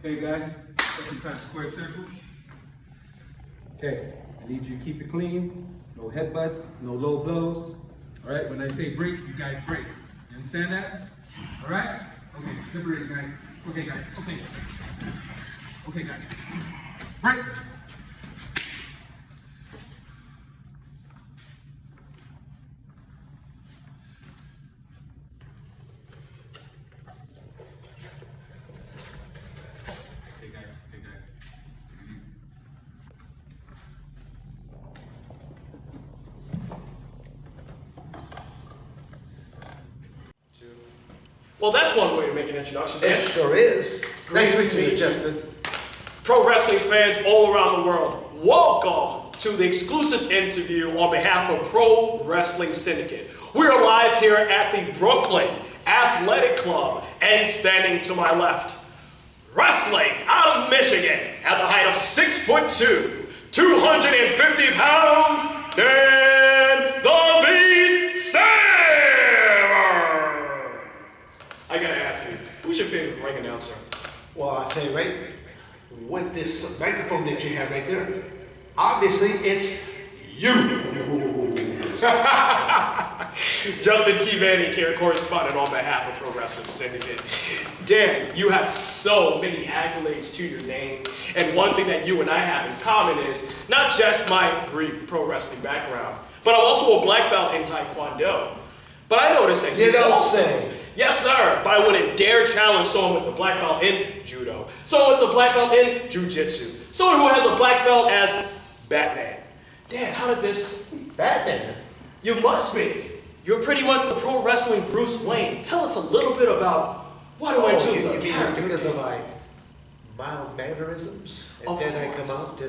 Okay, guys, step inside the squared circle. Okay, I need you to keep it clean. No headbutts, no low blows. All right, when I say break, you guys break. You understand that? All right? Okay, separate, guys. Okay, guys. Okay. Okay, guys. Break. Okay, guys. Okay, guys. Well, that's one way to make an introduction. It sure is. Nice to meet you, meet Justin. Pro wrestling fans all around the world, welcome to the exclusive interview on behalf of Pro Wrestling Syndicate. We are live here at the Brooklyn Athletic Club, and standing to my left, wrestling out of Michigan at the height of 6'2", 250 pounds, Dan the Beast Severn. I gotta ask you, who's your favorite ring announcer? Well, I'll tell you right, with this microphone that you have right there, obviously it's you. Justin T. Vanny here, correspondent on behalf of Pro Wrestling Syndicate. Dan, you have so many accolades to your name, and one thing that you and I have in common is not just my brief pro wrestling background, but I'm also a black belt in Taekwondo. But I noticed that You don't say. Yes, sir. By winning Dare Challenge, someone with the black belt in Judo, someone with the black belt in Jiu-Jitsu, someone who has a black belt as Batman. Dan, how did this... Batman? You must be. You're pretty much the pro wrestling Bruce Wayne. Tell us a little bit about what I went to you the mean character. because of my mild mannerisms? And Of then I course. come out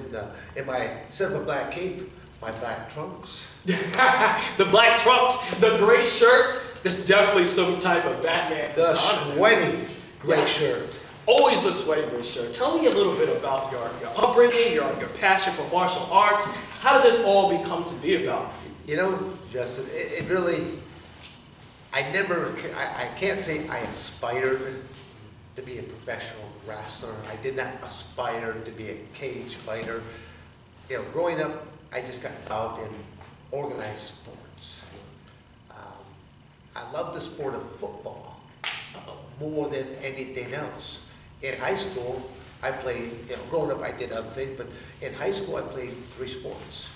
in my, instead of a black cape, my black trunks. The black trunks, the gray shirt. This is definitely some type of Batman The persona. sweaty gray Yes. shirt. Always a sweaty gray shirt. Tell me a little bit about your upbringing, your passion for martial arts. How did this all become to be about? You know, Justin, it really, I can't say I aspired to be a professional wrestler. I did not aspire to be a cage fighter. You know, growing up, I just got involved in organized sports. I love the sport of football more than anything else. In high school, I played, you know, growing up I did other things, but in high school I played 3 sports.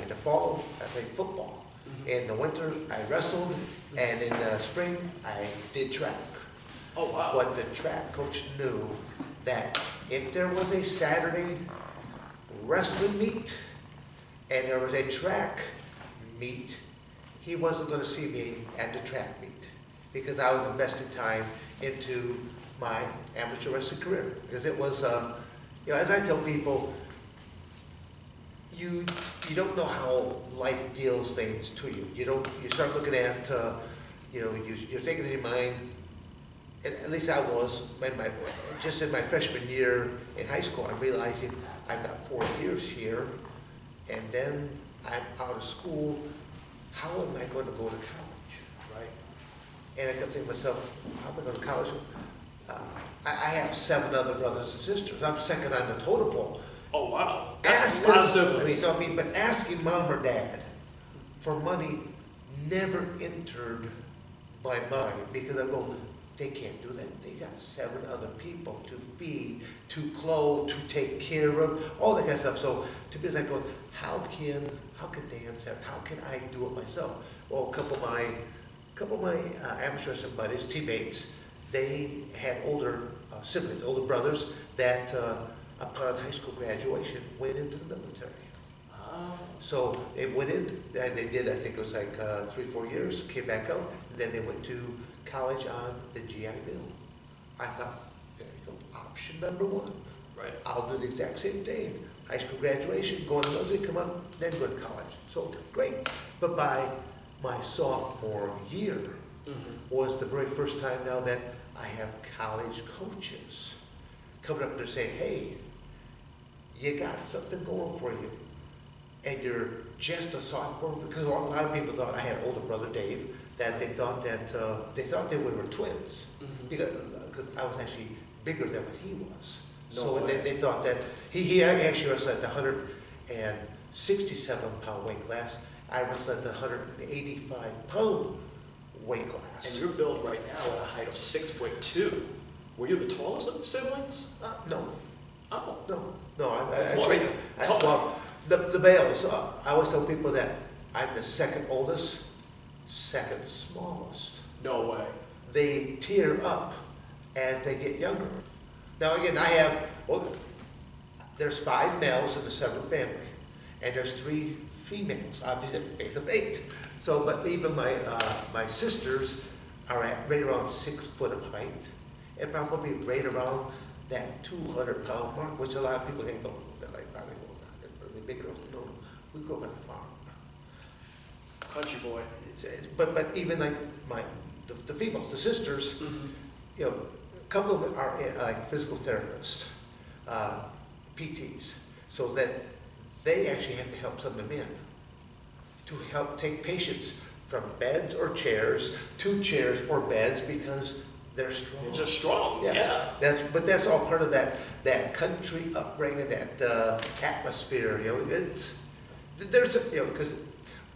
In the fall, I played football. In the winter, I wrestled, and in the spring, I did track. Oh, wow. But the track coach knew that if there was a Saturday wrestling meet, and there was a track meet, he wasn't going to see me at the track meet, because I was investing time into my amateur wrestling career. Because it was, you know, as I tell people, you don't know how life deals things to you. You start looking at, you know, you're thinking in your mind, and at least I was, just in my freshman year in high school, I'm realizing I've got 4 years here, and then I'm out of school. How am I going to go to college, right? And I kept thinking to myself, how am I going to college? I have 7 other brothers and sisters. I'm second on the totem pole. Oh, wow. That's a lot of siblings. But asking mom or dad for money never entered my mind, because I go, they can't do that. They got 7 other people to feed, to clothe, to take care of, all that kind of stuff. So to me, it's like going, how can Dan say, how can I do it myself? Well, a couple of my amateur wrestling buddies, teammates, they had older siblings, older brothers that upon high school graduation went into the military. So they went in, and they did, I think it was like 3-4 years, came back out, and then they went to college on the GI Bill. I thought, there you go, option number 1. Right. I'll do the exact same thing. High school graduation, go to the military, come out, then go to college. So great. But by my sophomore year was the very first time now that I have college coaches coming up there saying, hey, you got something going for you, and you're just a sophomore, because a lot of people thought, I had an older brother, Dave, that they thought they were twins, because I was actually bigger than what he was. No So way. they thought that, he actually wrestled at the 167-pound weight class. I wrestled at the 185-pound weight class. And you're billed right now at a height of 6'2". Were you the tallest of your siblings? No, Oh. no, That's more than you. well, the males, I always tell people that I'm the second oldest, second smallest. No way. They tear up as they get younger. Now again, there's 5 males in the Severn family, and there's 3 females. Obviously, it makes them 8. So, but even my sisters are at right around 6 foot of height, and probably right around that 200-pound mark, which a lot of people think, oh, they're like probably they're really big girls. No, we grew up on a farm. Country boy. But even like the females, the sisters, you know, a couple of them are like physical therapists, PTs, so that they actually have to help some of the men to help take patients from beds or chairs to chairs or beds because they're strong. They're just strong. Yes. Yeah. That's all part of that country upbringing, that atmosphere. You know, because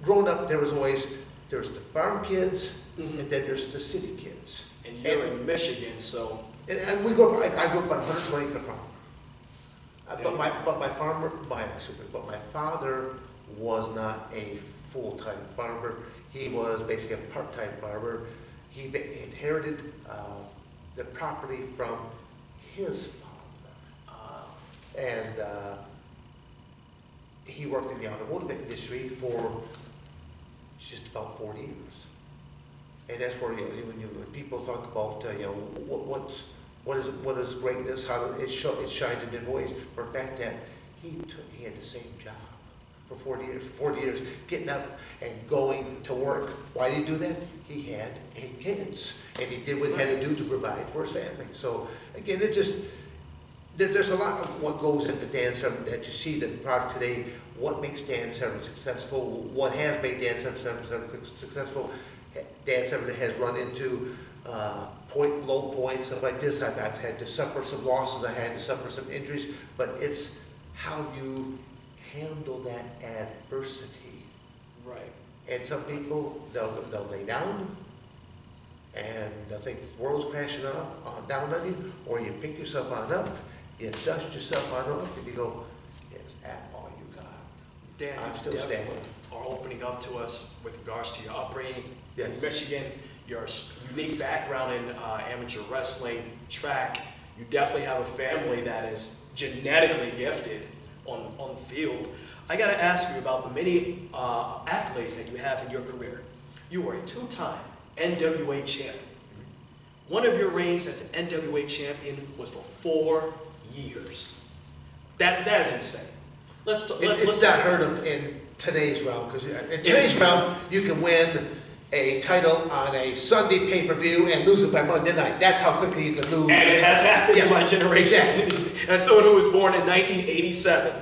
growing up there's the farm kids, and then there's the city kids. And you're in Michigan, so. And we grew up. I grew up on 120 acre farm. But my father was not a full-time farmer. He was basically a part-time farmer. He inherited the property from his father, and he worked in the automotive industry for just about 40 years. And that's where when people talk about what is greatness, how it shines in different ways. For the fact that he had the same job for 40 years, getting up and going to work. Why did he do that? He had 8 kids, and he did what he had to do to provide for his family. So again, there's a lot of what goes into Dan Severn that you see the product today. What makes Dan Severn successful? What has made Dan Severn successful? Dan Severn has run into low points, stuff like this. I've had to suffer some losses. I had to suffer some injuries, but it's how you handle that adversity. Right. And some people, they'll lay down and they'll think the world's crashing down on you, or you pick yourself on up, you dust yourself on off, and you go, is that all you got? Dan, I'm you still definitely standing. are opening up to us with regards to your upbringing in Yes. Michigan, your unique background in amateur wrestling, track. You definitely have a family that is genetically gifted on the field. I got to ask you about the many accolades that you have in your career. You were a 2-time NWA champion. One of your reigns as an NWA champion was for 4 years. That is insane. It's not heard of in today's realm, because in today's realm, you can win a title on a Sunday pay-per-view and lose it by Monday night. That's how quickly you can lose. And it has happened in my generation. Exactly. As someone who was born in 1987,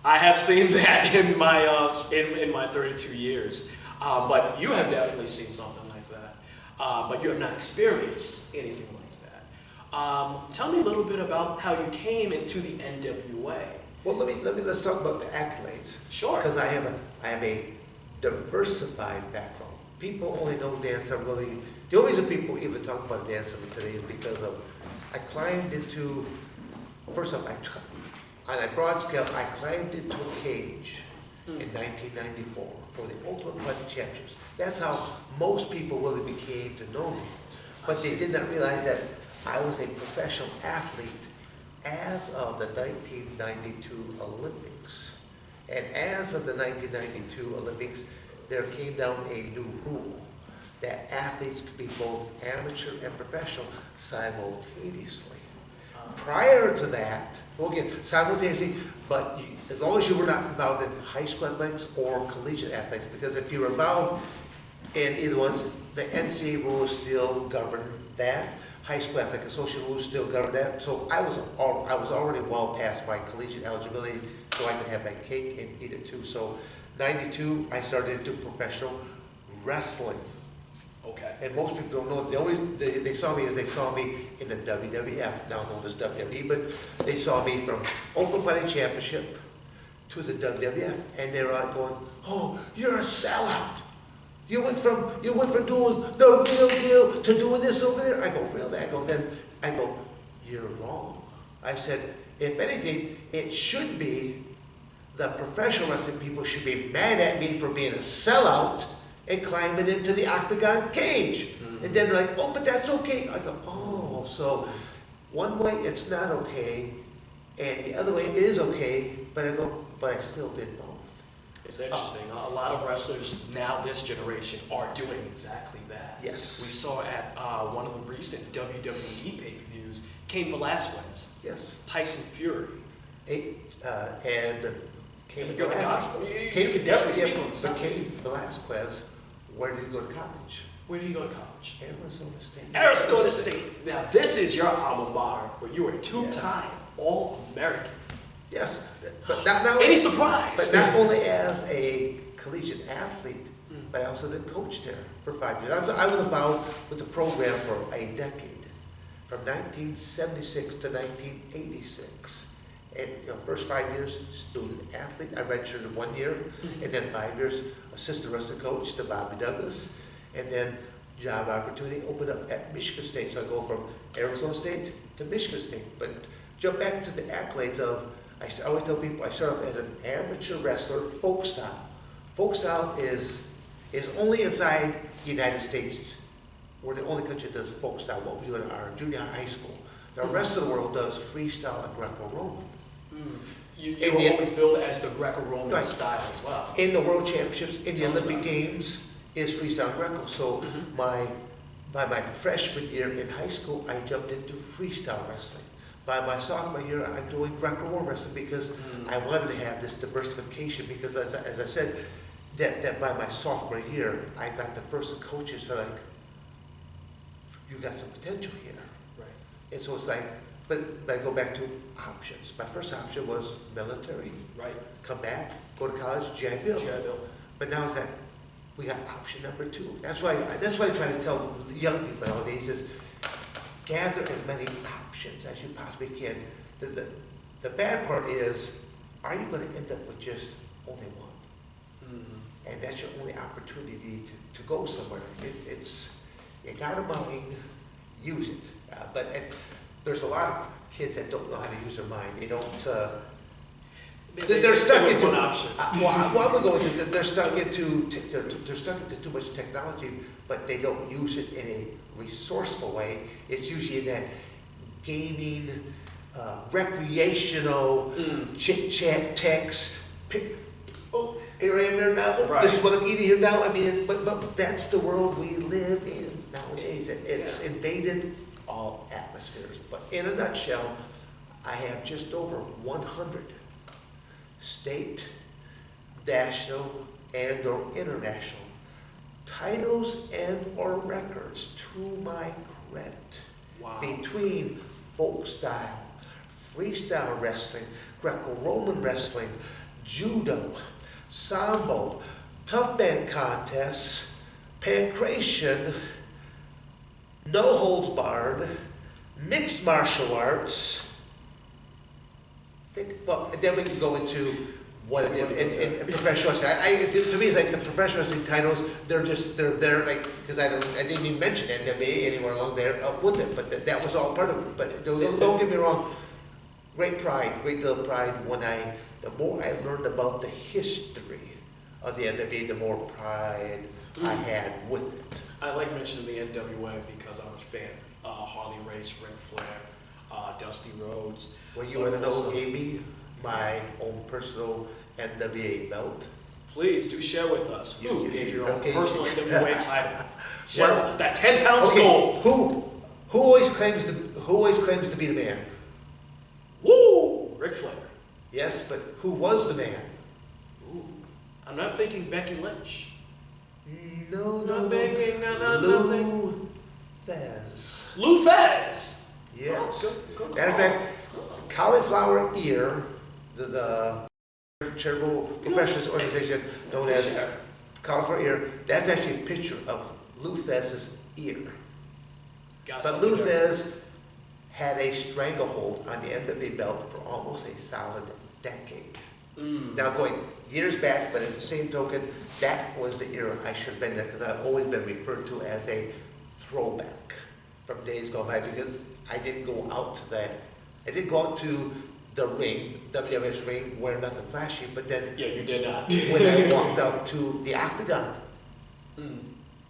I have seen that in my 32 years. But you have definitely seen something like that. But you have not experienced anything like that. Tell me a little bit about how you came into the NWA. Well, let's talk about the accolades. Sure. Because I have a diversified background. People only know Dan Severn really. The only reason people even talk about Dan Severn today is because of I climbed into. First off, on a broad scale, I climbed into a cage in 1994 for the Ultimate Fighting Championships. That's how most people really became to know me. But they did not realize that I was a professional athlete as of the 1992 Olympics. And as of the 1992 Olympics, there came down a new rule that athletes could be both amateur and professional simultaneously. Prior to that, well, again, simultaneously, but as long as you were not involved in high school athletics or collegiate athletics, because if you were involved in either ones, the NCAA rules still govern that. High School Athletic Association rules still govern that. So I was already well past my collegiate eligibility, so I could have my cake and eat it too. So 92, I started to do professional wrestling. Okay. And most people don't know. The only they saw me in the WWF, now known as WWE, but they saw me from Ultimate Fighting Championship to the WWF, and they were like going, "Oh, you're a sellout. You went from doing the real deal to doing this over there." I go, "Really?" I go, "You're wrong." I said, "If anything, it should be the professional wrestling people should be mad at me for being a sellout and climbing into the octagon cage." Mm-hmm. And then they're like, "Oh, but that's okay." I go, "Oh, so one way it's not okay, and the other way it is okay." But I go, "But I still did both." It's interesting. A lot of wrestlers now, this generation, are doing exactly that. Yes. We saw at one of the recent WWE pay-per-views, Cain Velasquez, Yes. Tyson Fury. And Cain You could Velasquez. definitely speak on But stuff. Cain Velasquez, where did he go to college? Where do you go to college? Arizona State. Arizona State. Now, this is your alma mater, where you were a two-time All-American. Yes, but not Any surprise? But not only as a collegiate athlete, but I also then coached there for 5 years. I was involved with the program for a decade, from 1976 to 1986. And first 5 years, student athlete. I redshirted 1 year, and then 5 years, assistant wrestling coach to Bobby Douglas, and then job opportunity opened up at Michigan State. So I go from Arizona State to Michigan State. But jump back to the accolades of, I always tell people I start off as an amateur wrestler, folk style. Folk style is only inside the United States. We're the only country that does folk style, what we do in our junior high school. The rest of the world does freestyle and Greco-Roman. You were always billed as the Greco-Roman style as well. In the World Championships, in the Awesome. Olympic Games, is freestyle and Greco. So by my freshman year in high school, I jumped into freestyle wrestling. By my sophomore year, I'm doing Greco-Roman wrestling because I wanted to have this diversification. Because as I said, that by my sophomore year, I got the first coaches who are like, "You got some potential here." Right. And so it's like, but I go back to options. My first option was military. Right. Come back, go to college, GI Bill. GI Bill. But now it's that we got option number 2. That's why I try to tell the young people nowadays is gather as many options as you possibly can. The bad part is, are you going to end up with just only one? And that's your only opportunity to go somewhere. You got a mind, use it. But there's a lot of kids that don't know how to use their mind. They don't. They're stuck into one option. I'm gonna go with it. They're stuck into too much technology, but they don't use it in a resourceful way. It's usually in that gaming, recreational, chit chat, text. Oh, here I am there now. Oh, Right. This is what I'm eating here now. I mean, but that's the world we live in nowadays. It's invaded all atmospheres. But in a nutshell, I have just over 100 state, national, and or international titles and or records to my credit. Wow. Between folk style, freestyle wrestling, Greco-Roman wrestling, judo, sambo, tough man contests, pancration, no holds barred, mixed martial arts. And then we can go into what it did in professional wrestling. To me, it's like the professional wrestling titles. They're there like because I didn't even mention NWA anywhere along there up with it, but that was all part of it. But don't get me wrong, great deal of pride when the more I learned about the history of the NWA, the more pride I had with it. I like mentioning the NWA because I'm a fan. Harley Race, Ric Flair, Dusty Rhodes. Well, you want to know who gave me my own personal NWA belt? Please do share with us. Who gave your own Okay. personal NWA title? Share Well, that 10 pounds Okay, of gold. who always claims to be the man? Woo! Ric Flair. Yes, but who was the man? Ooh. I'm not thinking Becky Lynch. No. Lou Thez. Lou Thez. Yes. Good Matter of fact, cauliflower ear, the charitable professionals organization known as cauliflower ear, that's actually a picture of Luthez' ear. Got But something there. Luthez had a stranglehold on the NWA belt for almost a solid decade. Now going years back, but at the same token, that was the era I should have been there because I've always been referred to as a throwback from days gone by because I didn't go out to that. I did go out to the ring, WWS ring, wear nothing flashy, but then Yeah, you did not. when I walked out to the octagon,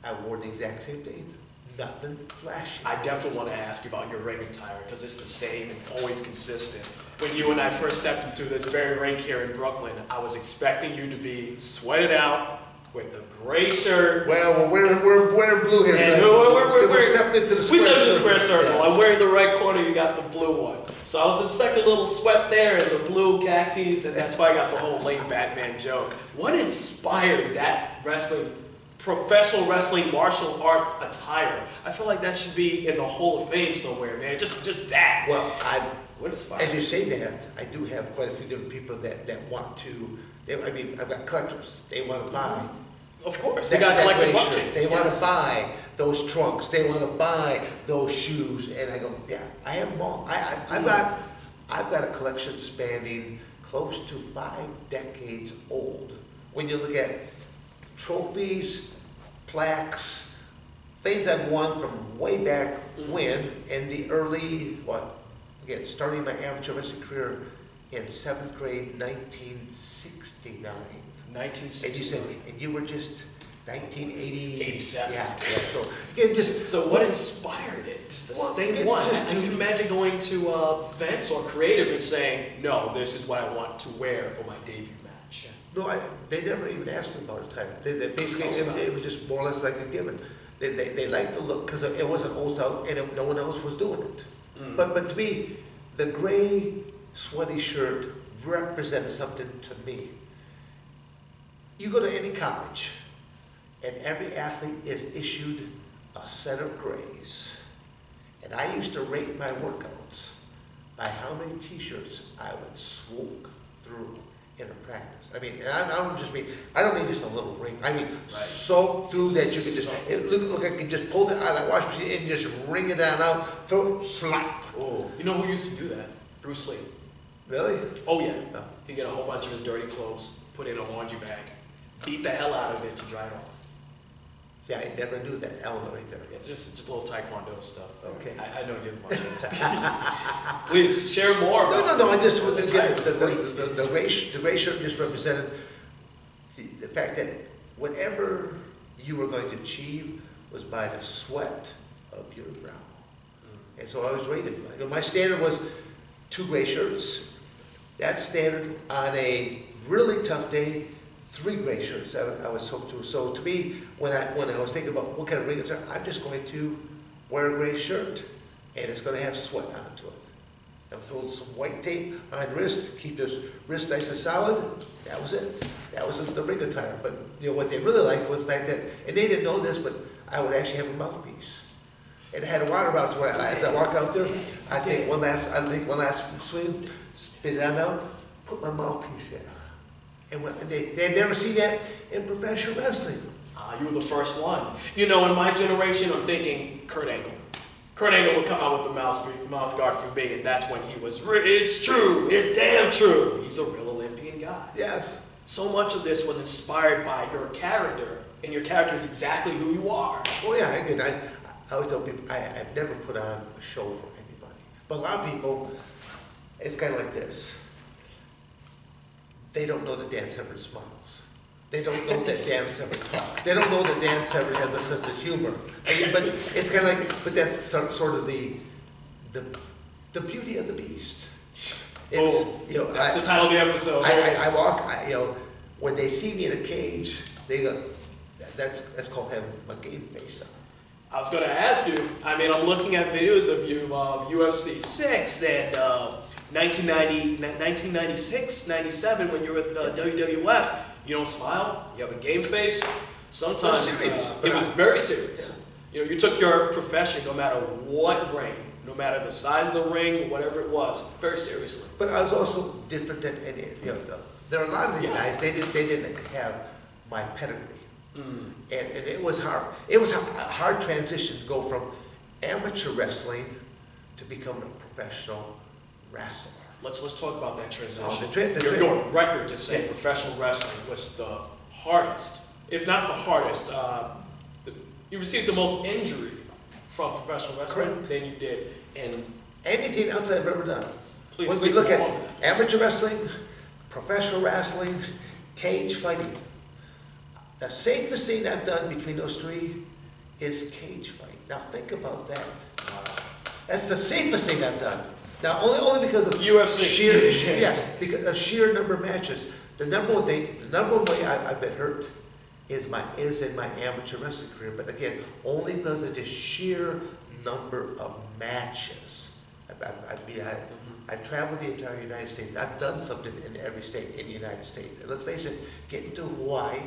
I wore the exact same thing. Nothing flashy. I definitely want to ask you about your ring attire because it's the same and always consistent. When you and I first stepped into this very rink here in Brooklyn, I was expecting you to be sweated out with the gray shirt. Well, we're wearing blue here. And We stepped into the we square stepped into the square circle. circle. Yes. I'm wearing the red corner, you got the blue one. So I was expecting a little sweat there and the blue khakis, and that's why I got the whole late Batman joke. What inspired that wrestling, professional wrestling, martial art attire? I feel like that should be in the Hall of Fame somewhere, man. Just that. Well, What inspired? as you say that, I do have quite a few different people that want to. I've got collectors. They want to buy. Of course, we got collectors gray watching. shirt. They want Yes. to buy those trunks. They want to buy those shoes. And I go, yeah, I have them all. I've got a collection spanning close to 5 decades old. When you look at trophies, plaques, things I've won from way back when, in the early, again, starting my amateur wrestling career in 7th grade, 1969. 1960. And you said, and you were just 1980. 87. Yeah. So again, just So what inspired it? Just the Well, same it one. just- I can imagine going to Vince or Creative and saying, no, this is what I want to wear for my debut match. no, they never even asked me about a title. They basically, Oh, it was just more or less like a given. They liked the look because it wasn't old style and no one else was doing it. But to me, the gray sweaty shirt represented something to me. You go to any college, and every athlete is issued a set of grays. And I used to rate my workouts by how many t-shirts I would swoop through in a practice. I mean, and I don't mean just a little ring. I mean, soak through that you could just, it looked like you could just pull it out of that wash machine and just wring it down out, throw it, slap. Oh, you know who used to do that? Bruce Lee. Really? Oh yeah. No. He'd get a whole bunch of his dirty clothes, put it in a laundry bag, beat the hell out of it to dry it off. See, I never knew that element right there. Yeah, just a little taekwondo stuff. Okay. I know you have much. Please share more. About No, I just, the again, attire. the gray shirt just represented the fact that whatever you were going to achieve was by the sweat of your brow. And so I was rated. My standard was 2 gray shirts. That's standard. On a really tough day, 3 gray shirts I was soaked through. So to me, when I was thinking about what kind of ring it's, I'm just going to wear a gray shirt, and it's going to have sweat onto it. I throw some white tape on the wrist, keep this wrist nice and solid. That was it. That was the ring attire. But what they really liked was the fact that, and they didn't know this, but I would actually have a mouthpiece. And it had a water bottle where as I walk out there, I'd take one last swing, spit it on out, put my mouthpiece in. And they'd never seen that in professional wrestling. You were the first one. You know, in my generation, I'm thinking Kurt Angle. Kurt Angle would come out with the mouth guard for me, and that's when he was, it's true, it's damn true. He's a real Olympian guy. Yes. So much of this was inspired by your character, and your character is exactly who you are. Oh yeah, again, I always tell people, I've never put on a show for anybody. But a lot of people, it's kind of like this. They don't know that Dan Severn smiles. They don't know that Dan Severn talks. They don't know that Dan Severn has a sense of humor. I mean, but it's kind of like, but that's sort of the beauty of the beast. It's, That's the title of the episode. I walk, when they see me in a cage, they go, that's called having a game face on. I was going to ask you, I mean, I'm looking at videos of you, UFC 6 and 1996, 97, when you were with WWF. You don't smile, you have a game face. Sometimes it was very serious. Yeah. You took your profession, no matter what ring, no matter the size of the ring, whatever it was, very seriously. But I was also different than any, there are a lot of these guys, they didn't have my pedigree. And it was hard. It was a hard transition to go from amateur wrestling to becoming a professional wrestler. Let's talk about that transition. You're going record to say professional wrestling was the hardest, if not the hardest. You received the most injury from professional wrestling than you did in anything else I've ever done. Please when we look at amateur wrestling, professional wrestling, cage fighting, the safest thing I've done between those three is cage fighting. Now think about that. That's the safest thing I've done. Now only because of UFC. because of sheer number of matches. The number one way I've been hurt is in my amateur wrestling career. But again, only because of the sheer number of matches. I've traveled the entire United States. I've done something in every state in the United States. And let's face it, getting to Hawaii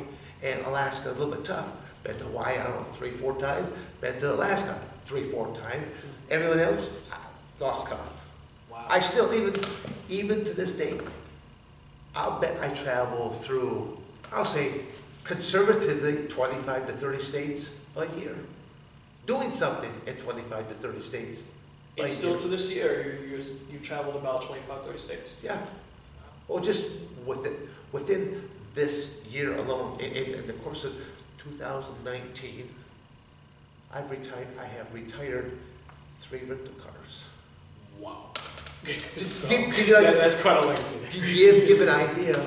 and Alaska is a little bit tough. Been to Hawaii, I don't know, 3-4 times. Been to Alaska 3-4 times. Everyone else, lost count. Wow. I still, even to this day, I'll bet I travel through, I'll say, conservatively 25 to 30 states a year. Doing something in 25 to 30 states. And still to this year, you've traveled about 25, 30 states. Yeah. Well, just within this year alone, in the course of 2019, I have retired 3 rental cars. Wow. Just give you like, that's quite a legacy. To give an idea,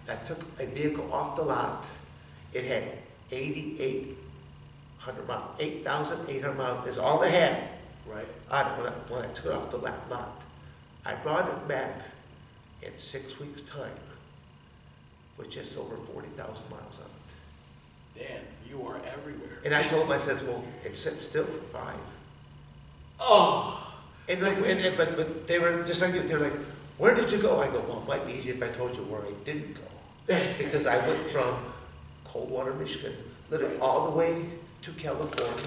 I took a vehicle off the lot. It had 8,800 miles. 8,800 miles is all it had. Right. When I took it off the lot, I brought it back in 6 weeks' time with just over 40,000 miles on it. Man, you are everywhere. And I told him, I said, well, it sat still for 5. Oh. And but they were just like, they're like, where did you go? I go, well, it might be easier if I told you where I didn't go. Because I went from Coldwater, Michigan, literally all the way to California,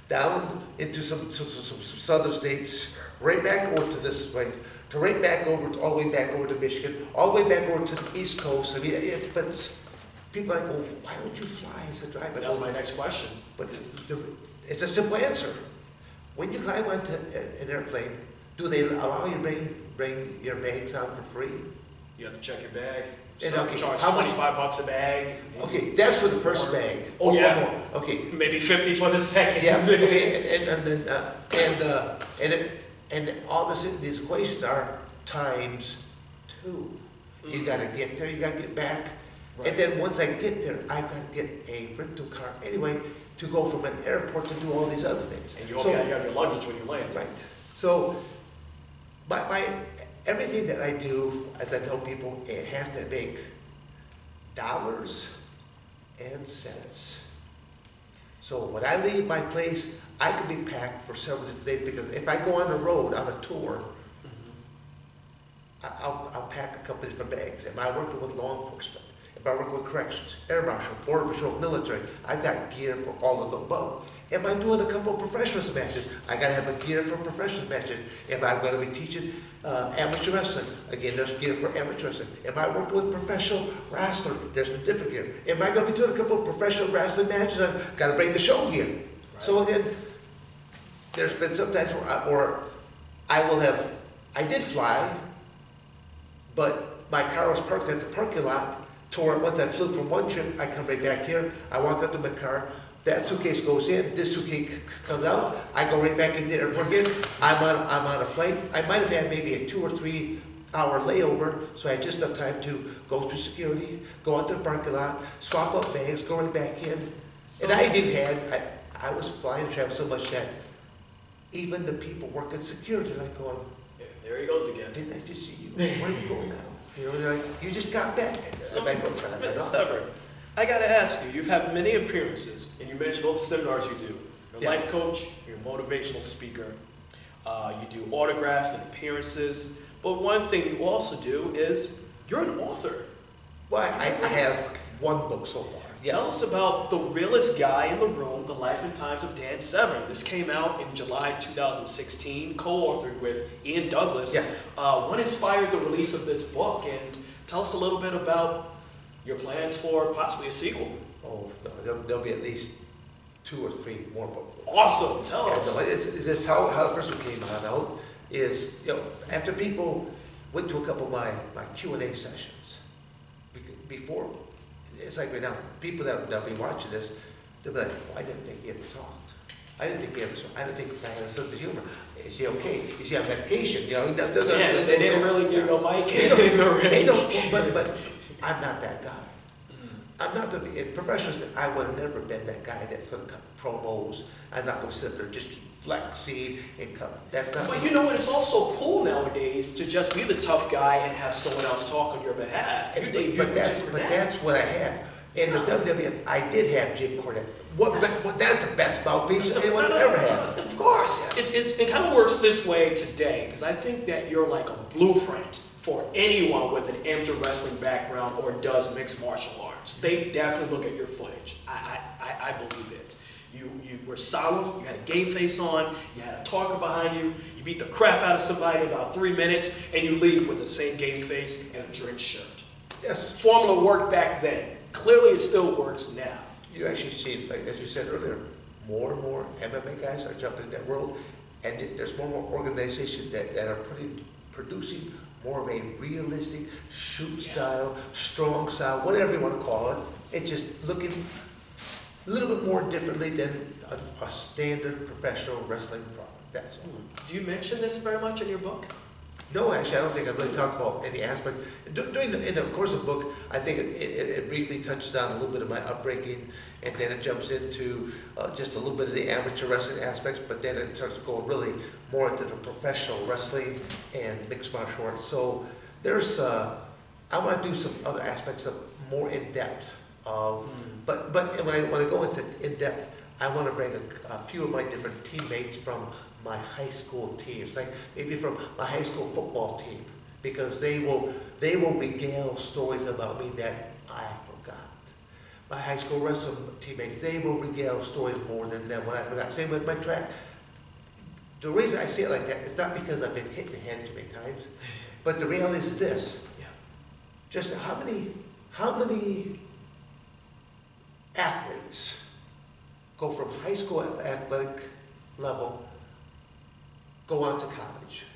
down into some southern states, right back over to this way, to right back over, all the way back over to Michigan, all the way back over to the East Coast. I mean, but people are like, well, why don't you fly as a driver? That's my next question. But it's a simple answer. When you climb onto an airplane, do they allow you to bring your bags out for free? You have to check your bag. And Some okay, charge how much- $25 a bag. Okay, that's for the first bag. Oh, Or yeah. more. Okay. Maybe 50 for the second. Yeah. Okay. And all these equations are times 2. You got to get there. You got to get back. Right. And then once I get there, I've got to get a rental car anyway to go from an airport to do all these other things. And you have your luggage when you land. Right. So, my everything that I do, as I tell people, it has to make dollars and cents. So when I leave my place, I can be packed for several different days, because if I go on the road on a tour, I'll pack a couple different bags. Am I working with law enforcement? If I work with corrections, air marshal, border patrol, military, I've got gear for all of the above. Am I doing a couple of professional matches? I got to have a gear for professional matches. If I'm going to be teaching amateur wrestling, again, there's gear for amateur wrestling. Am I working with professional wrestlers? There's different gear. Am I going to be doing a couple of professional wrestling matches? I've got to bring the show gear. Right. So again, there's been some times where I did fly, but my car was parked at the parking lot. To where once I flew from one trip, I come right back here. I walk up to my car. That suitcase goes in. This suitcase comes out. I go right back into the airport again. I'm on a flight. I might have had maybe a 2 or 3 hour layover, so I had just enough time to go through security, go out to the parking lot, swap up bags, go right back in. And I even I was flying travel so much that even the people working security like going, Yeah, there he goes again. didn't I just see you? Where are you going now? You know, they're like, you just got back. So, I'm like, Mr. Severn, I got to ask you, you've had many appearances, and you mentioned both seminars you do. You're a Yeah. life coach, you're a motivational speaker, you do autographs and appearances, but one thing you also do is you're an author. Well, I have one book so far. Yes. Tell us about The Realest Guy in the Room, The Life and Times of Dan Severn. This came out in July 2016, co-authored with Ian Douglas. Yes. What inspired the release of this book? And tell us a little bit about your plans for possibly a sequel. Oh, no, there'll be at least 2 or 3 more books. Awesome. Tell Yeah, us. no, it's just how the first one came out is, after people went to a couple of my Q&A sessions, before, it's like right now, people that'll be watching this, they'll be like, well, I didn't think he ever talked. I didn't think he ever saw. I didn't think the guy had a sense of humor. Is he okay? Is he on medication? Yeah, they didn't really give you a mic. They don't, but I'm not that guy. I'm not going to be, in professionals, I would have never been that guy that's going to cut promos. I'm not going to sit there and just keep flexing and cut. That's not. But you know what? It's also cool nowadays to just be the tough guy and have someone else talk on your behalf. You debuted But Jim Cornette. that's what I had. In the WWF, I did have Jim Cornette. That's the best mouthpiece anyone ever had. Of course. It kind of works this way today, because I think that you're like a blueprint for anyone with an amateur wrestling background or does mixed martial arts. They definitely look at your footage. I believe it. You were solid, you had a game face on, you had a talker behind you, you beat the crap out of somebody in about 3 minutes, and you leave with the same game face and a drenched shirt. Yes. Formula worked back then. Clearly it still works now. You actually see, like, as you said earlier, more and more MMA guys are jumping in that world, and there's more and more organizations that are producing more of a realistic shoot style, strong style, whatever you want to call it. It's just looking a little bit more differently than a standard professional wrestling product. That's all. Do you mention this very much in your book? No, actually, I don't think I really talked about any aspect. In the course of the book, I think it briefly touches on a little bit of my upbringing, and then it jumps into just a little bit of the amateur wrestling aspects, but then it starts to go really more into the professional wrestling and mixed martial arts. So there's, I want to do some other aspects of more in depth. But when I go into in depth, I want to bring a few of my different teammates from my high school teams, like maybe from my high school football team, because they will regale stories about me that I forgot. My high school wrestling teammates, they will regale stories more than what I forgot. Same with my track. The reason I say it like that is not because I've been hit in the head too many times, but the reality is this. Yeah. Just how many athletes go from high school athletic level, go on to college?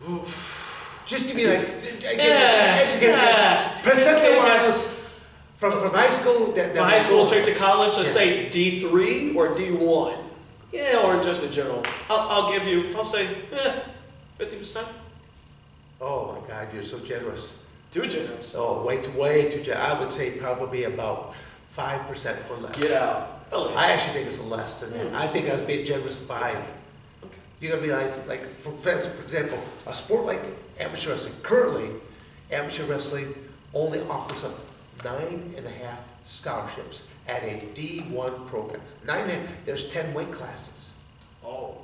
Oof. Just give me like, percent-wise, from high school. From high school straight to college, let's say D3 or D1. Yeah, or just in general. I'll give you, I'll say, 50%. Oh my God, you're so generous. Too generous. Oh, way too generous. I would say probably about 5% or less. Get out. Really? I actually think it's less than that. I think I was being generous 5. Okay. You gotta realize, like, for example, a sport like amateur wrestling, currently, amateur wrestling only offers up 9.5 scholarships at a D1 program. 9.5, there's 10 weight classes. Oh.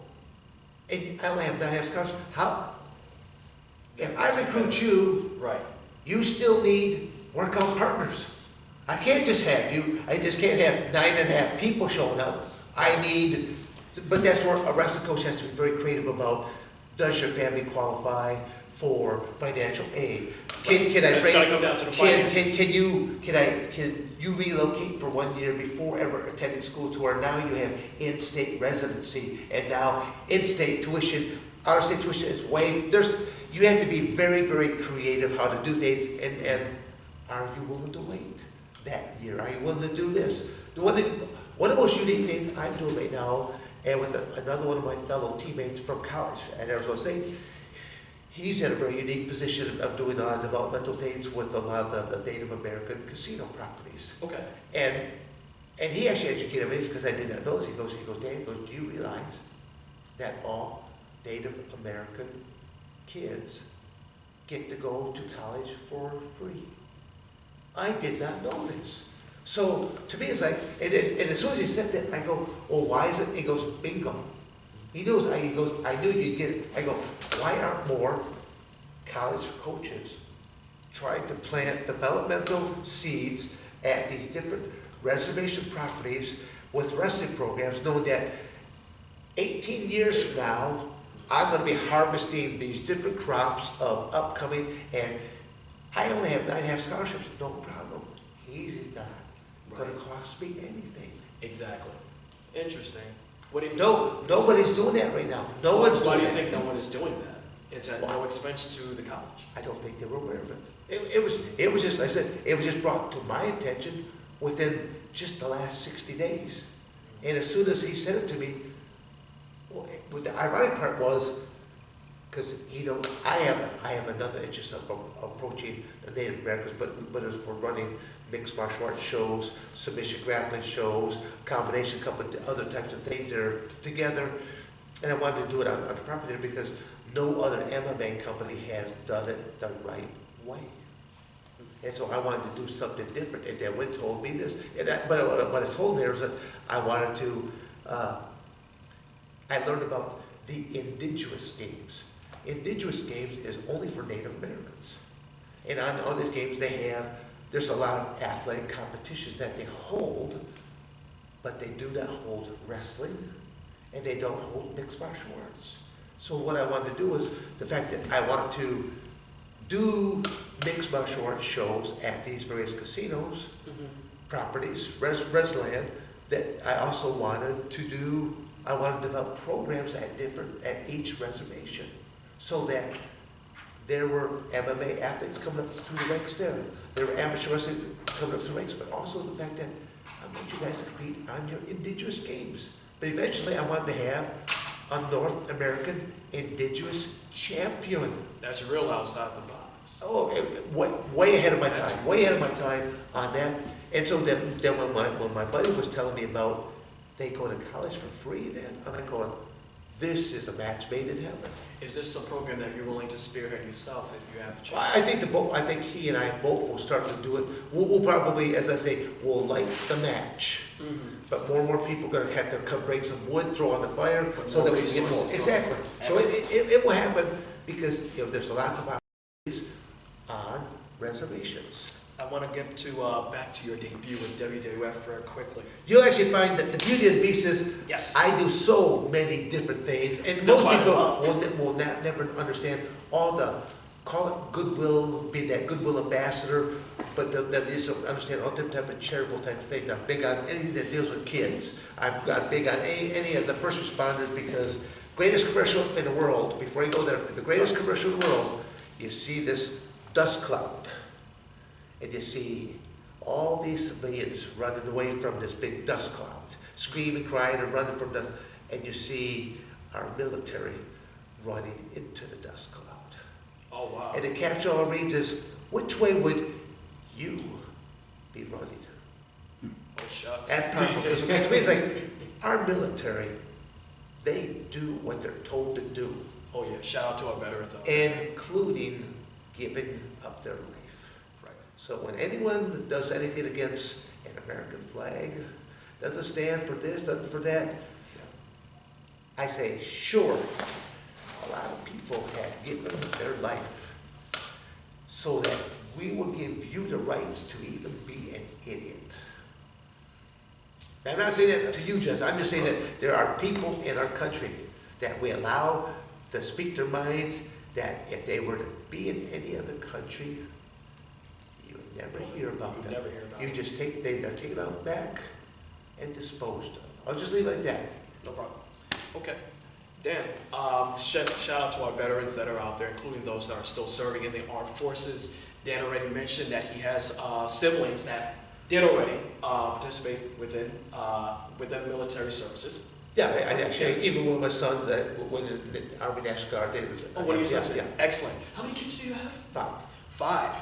And I only have 9.5 scholarships. How? If I recruit you, right, you still need workout partners. I can't just have you. I just can't have 9.5 people showing up. I need, but that's where a wrestling coach has to be very creative about. Does your family qualify for financial aid? Can I bring? Gotta come down to the finances. Can you relocate for 1 year before ever attending school to where now you have in-state residency and now in-state tuition? Out-of-state tuition is way. You have to be very, very creative how to do things, and are you willing to wait that year? Are you willing to do this? One of the most unique things I'm doing right now, and with another one of my fellow teammates from college at Arizona State, he's in a very unique position of doing a lot of developmental things with a lot of the Native American casino properties. Okay. And he actually educated me because I did not know this. He goes, Dave, do you realize that all Native American kids get to go to college for free? I did not know this. So to me, it's like, and as soon as he said that, I go, oh, why is it? He goes, bingo. He goes, I knew you'd get it. I go, why aren't more college coaches trying to plant developmental seeds at these different reservation properties with wrestling programs, knowing that 18 years from now, I'm going to be harvesting these different crops of upcoming, and I only have 9.5 scholarships, no problem. He's not going to cost me anything. Exactly. Interesting. What do you No, nobody's doing that right now. No one's doing Why do you that. think no one is doing that? It's at no expense to the college. I don't think they were aware of it. It was just, I said, it was just brought to my attention within just the last 60 days. And as soon as he said it to me, well, the ironic part was, because I have another interest of approaching the Native Americans, but it's for running mixed martial arts shows, submission grappling shows, combination couple other types of things that are together. And I wanted to do it on the property there because no other MMA company has done it the right way. And so I wanted to do something different. And then when told me this, but what I told me was that I wanted to, I learned about the indigenous games. Indigenous games is only for Native Americans. And on all these games there's a lot of athletic competitions that they hold, but they do not hold wrestling, and they don't hold mixed martial arts. So what I wanted to do was the fact that I wanted to do mixed martial arts shows at these various casinos, properties, Resland, that I also wanted to do, I wanted to develop programs at each reservation so that there were MMA athletes coming up through the ranks there. There were amateur wrestling coming up through the ranks, but also the fact that I want you guys to compete on your indigenous games. But eventually I wanted to have a North American indigenous champion. That's real outside the box. Oh, way ahead of my time, way ahead of my time on that. And so then when my buddy was telling me about they go to college for free, then I'm like going, this is a match made in heaven. Is this a program that you're willing to spearhead yourself if you have a chance? I think he and I both will start to do it. We'll probably, as I say, we'll light the match. But more and more people are going to have to come bring some wood, throw on the fire, so that we can get more. Exactly. So it will happen because there's lots of opportunities on reservations. I want to get to back to your debut with WWF very quickly. You'll actually find that the beauty of the Beast is Yes. I do so many different things, and No, most I people love. will never understand all the, call it goodwill, be that goodwill ambassador, but they'll just understand all different type of charitable type of things. I'm big on anything that deals with kids. I'm big on any of the first responders because greatest commercial in the world, before you go there, the greatest commercial in the world, you see this dust cloud. And you see all these civilians running away from this big dust cloud, screaming, crying, and running from dust. And you see our military running into the dust cloud. Oh, wow. And the caption all reads is, which way would you be running? Oh, shucks. That's powerful. Because to me, it's like, our military, they do what they're told to do. Oh, yeah. Shout out to our veterans out there. Including giving up their life. Right. So when anyone that does anything against an American flag, doesn't stand for this, doesn't for that, I say, sure, a lot of people have given their life so that we will give you the rights to even be an idiot. Now, I'm not saying that to you, Justin. I'm just saying that there are people in our country that we allow to speak their minds, that if they were to be in any other country, you would never hear about them. Never hear about You them. just they're taken out back and disposed of. I'll just leave it like that. No problem. Okay. Dan, shout out to our veterans that are out there, including those that are still serving in the armed forces. Dan already mentioned that he has siblings that did already participate within military services. Yeah, I actually, even when my sons went in the Army National Guard, they was. Oh, when you said yeah. Excellent. How many kids do you have? 5. 5.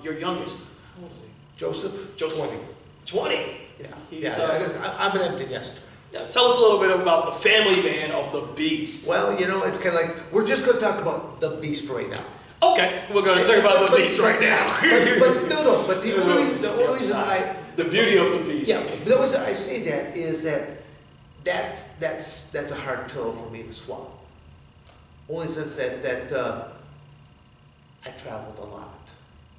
Your youngest, how old is he? Joseph. 20. 20? Yeah, I guess I'm an empty nester. Yeah, tell us a little bit about the family man of the Beast. Well, it's kind of like, we're just going to talk about the Beast for right now. Okay, we're going to talk about the Beast right now. but the only reason the beauty of the Beast. Yeah, the only reason I say that is that's a hard pill for me to swallow. Only since that I traveled a lot.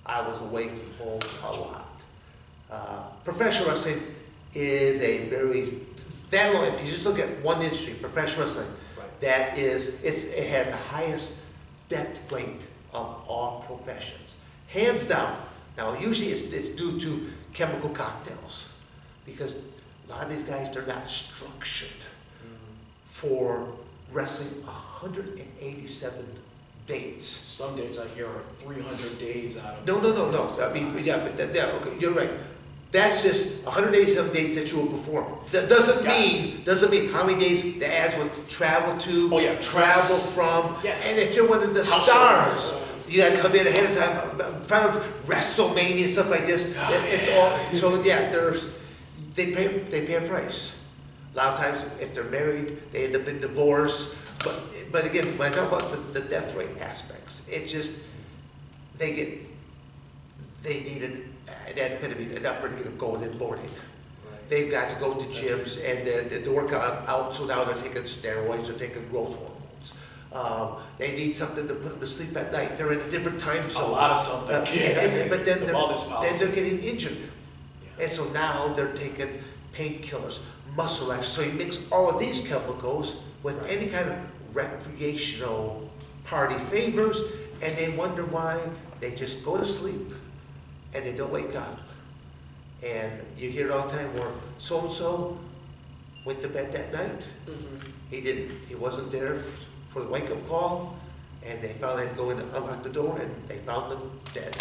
I was away from home a lot. Professional wrestling is a very, if you just look at one industry, professional wrestling, Right. that is, it has the highest death rate of all professions. Hands down. Now, usually it's due to chemical cocktails, because a lot of these guys, they're not structured for wrestling 187 dates. Some dates I hear are 300 days out of. No. I mean, yeah, but okay, you're right. That's just 187 dates that you will perform. That doesn't mean how many days the ads was travel to, travel from, and if you're one of the stars, you gotta come in ahead of time, in front of WrestleMania and stuff like this. It's all so they pay a price. A lot of times, if they're married, they end up in divorce. But again, when I talk about the death rate aspects, it's just they need an amphetamine, an upper to get them going in the morning. Right. They've got to go to gyms and to work out, so now they're taking steroids, they're taking growth hormones. They need something to put them to sleep at night. They're in a different time zone. A lot of something. But then they're getting injured. Yeah. And so now they're taking painkillers, muscle action. So you mix all of these chemicals with any kind of recreational party favors, and they wonder why they just go to sleep and they don't wake up. And you hear it all the time where so-and-so went to bed that night. He wasn't there for the wake-up call, and they finally had to go in and unlock the door, and they found them dead.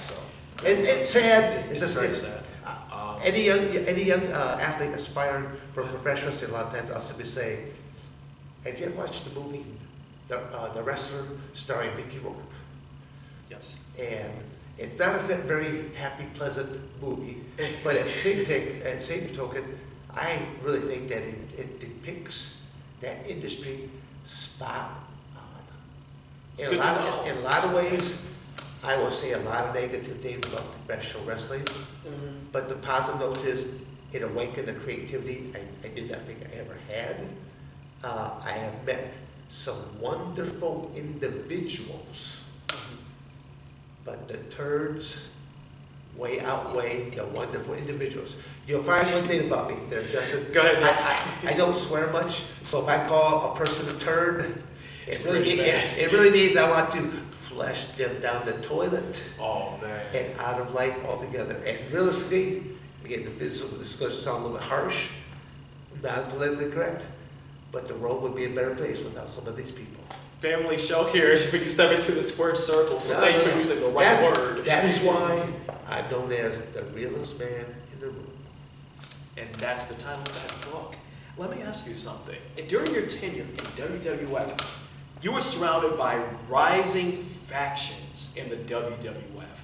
So it's sad. It's sad. Any young athlete aspiring for professional wrestling, a lot of times I'll simply say, have you ever watched the movie, The Wrestler, starring Mickey Rourke? Yes. And it's not a very happy, pleasant movie, but at the same token, I really think that it depicts that industry spot on. In a lot of ways, I will say a lot of negative things about professional wrestling, but the positive note is it awakened the creativity I did not think I ever had. I have met some wonderful individuals, but the turds way outweigh the wonderful individuals. You'll find one thing about me there, Justin. Go ahead, I don't swear much, so if I call a person a turd, it really means I want to flush them down the toilet. Oh, man. And out of life altogether. And realistically, again, this is going to sound a little bit harsh, not politically correct, but the world would be a better place without some of these people. Family show here is when you step into the squared circle, so thank you for using the right word. That's why I'm known as the realest man in the room. And that's the title of that book. Let me ask you something. And during your tenure in WWF, you were surrounded by rising factions in the WWF.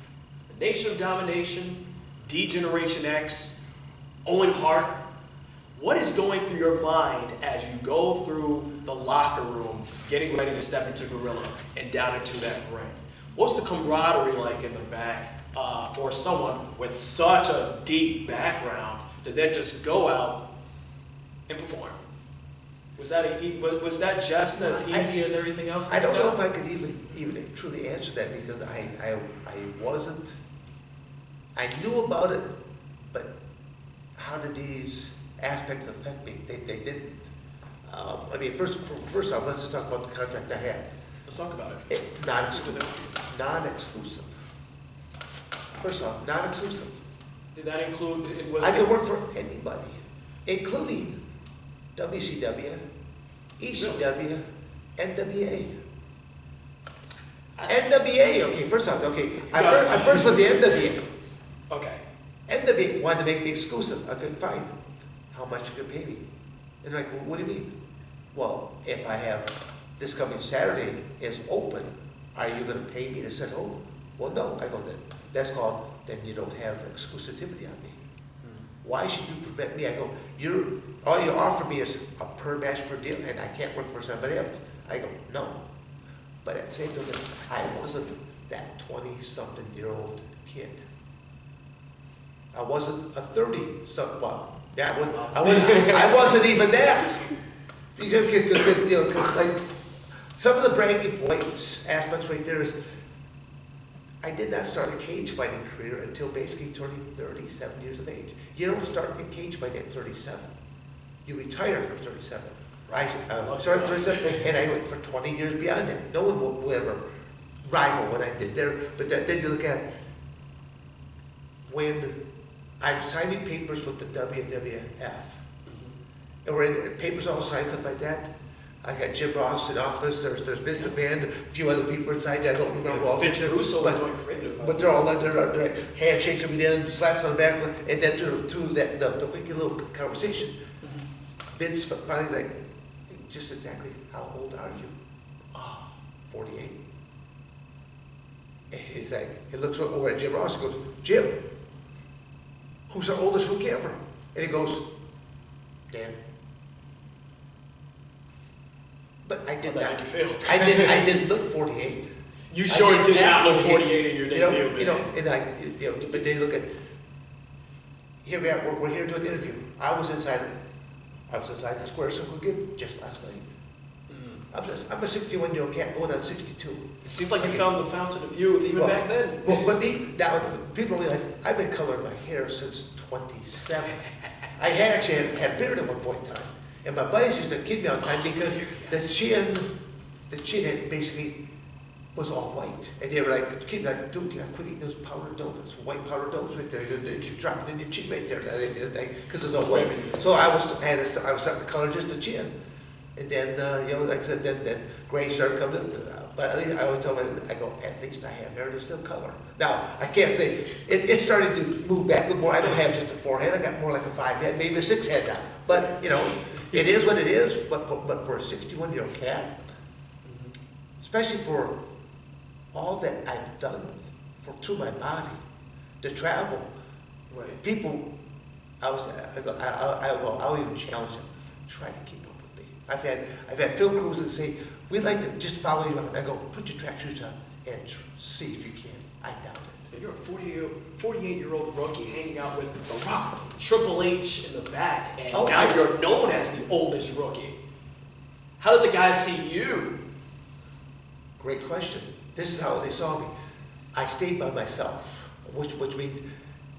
The Nation of Domination, D-Generation X, Owen Hart. What is going through your mind as you go through the locker room, getting ready to step into Gorilla and down into that ring? What's the camaraderie like in the back for someone with such a deep background to then just go out and perform? Was that just as easy as everything else? I don't know if I could even truly answer that, because I wasn't. I knew about it, but how did these aspects affect me? They didn't. I mean, first off, let's just talk about the contract I had. Let's talk about it. Non-exclusive. First off, non-exclusive. Did that include? I could work for anybody, including WCW, ECW, NWA. NWA, okay, first off, I first went to NWA. Okay. NWA wanted to make me exclusive. Okay, fine. How much you can pay me? And they're like, well, what do you mean? Well, if I have this coming Saturday is open, are you going to pay me to sit home? Well, no. I go, that's called, then you don't have exclusivity on me. Why should you prevent me? I go, all you offer me is a per match per deal, and I can't work for somebody else. I go, no. But at the same time, I wasn't that 20-something-year-old kid. I wasn't a 30-something. Well, yeah, I wasn't even that. Because like some of the bragging points aspects right there is, I did not start a cage fighting career until basically turning 37 years of age. You don't start a cage fight at 37. You retire from 37. I started at 37, and I went for 20 years beyond that. No one will ever rival what I did there. But then you look at, when I'm signing papers with the WWF, and we're in papers all signed, stuff like that. I got Jim Ross in office, there's Vince McMahon, a few other people inside, I don't remember all. Vince Russo was doing creative. But they're all under handshakes and then slaps on the back, and then through that the quick little conversation, Vince finally like, just exactly how old are you? 48. And he's like, he looks over at Jim Ross and goes, Jim, who's our oldest rookie ever? And he goes, Dan. But I did not. I didn't look 48. You sure did not look 48 in your debut, but they look at, here we are, we're here to do an interview. I was inside the square circle again just last night. I'm a 61-year-old cat going on 62. It seems like you found the fountain of youth even back then. Well, but people realize I've been coloring my hair since 27. I actually had beard at one point in time. And my buddies used to kid me all the time because the chin had basically was all white. And they were like, dude, you gotta quit eating those powdered donuts, white powdered donuts right there. They keep dropping in your chin right there. Because it's all white. So I was starting to color just the chin. And then, like I said, then gray started coming up. But at least I always tell them, I go, at least I have hair to still color. Now, I can't say, it started to move back a little more. I don't have just a 4-head. I got more like a 5-head, maybe a 6-head now. But, it is what it is. But for a 61-year-old cat, especially for all that I've done to my body, to travel, right. People, I'll even challenge them, try to keep up with me. I've had film crews that say, we'd like to just follow you around. I go, put your track shoes on and see if you can. I doubt it. You're a 48-year-old rookie hanging out with The Rock, Triple H in the back, and now you're known as the oldest rookie. How did the guys see you? Great question. This is how they saw me. I stayed by myself, which means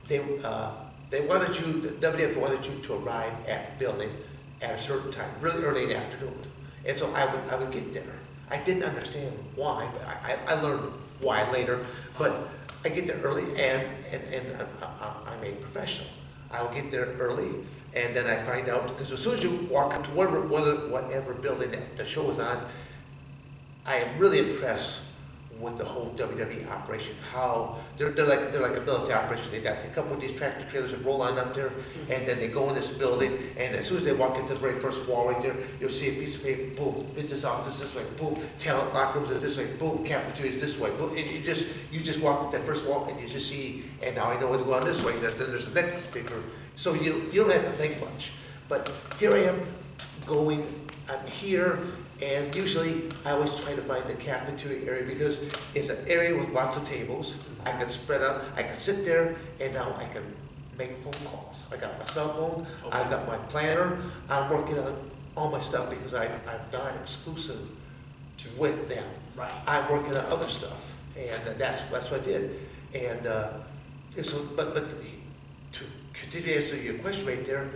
they wanted you, the WWF wanted you to arrive at the building at a certain time, really early in the afternoon. And so I would get there. I didn't understand why, but I learned why later. But I get there early, and I'm a professional. I will get there early, and then I find out, because as soon as you walk into whatever building that the show is on, I am really impressed with the whole WWE operation. How they're like a military operation. They got a couple of these tractor trailers that roll on up there, and then they go in this building. And as soon as they walk into the very first wall right there, you'll see a piece of paper. Boom, business office this way. Boom, talent locker rooms are this way. Boom, cafeterias this way. Boom, and you just walk up that first wall, and you just see. And now I know where to go on this way. Then there's the next paper. So you don't have to think much. But here I am going. I'm here. And usually, I always try to find the cafeteria area because it's an area with lots of tables. I can spread out, I can sit there, and now I can make phone calls. I got my cell phone, I've got my planner, I'm working on all my stuff because I'm not exclusive with them. Right. I'm working on other stuff, and that's what I did. And so, but to continue to answer your question right there,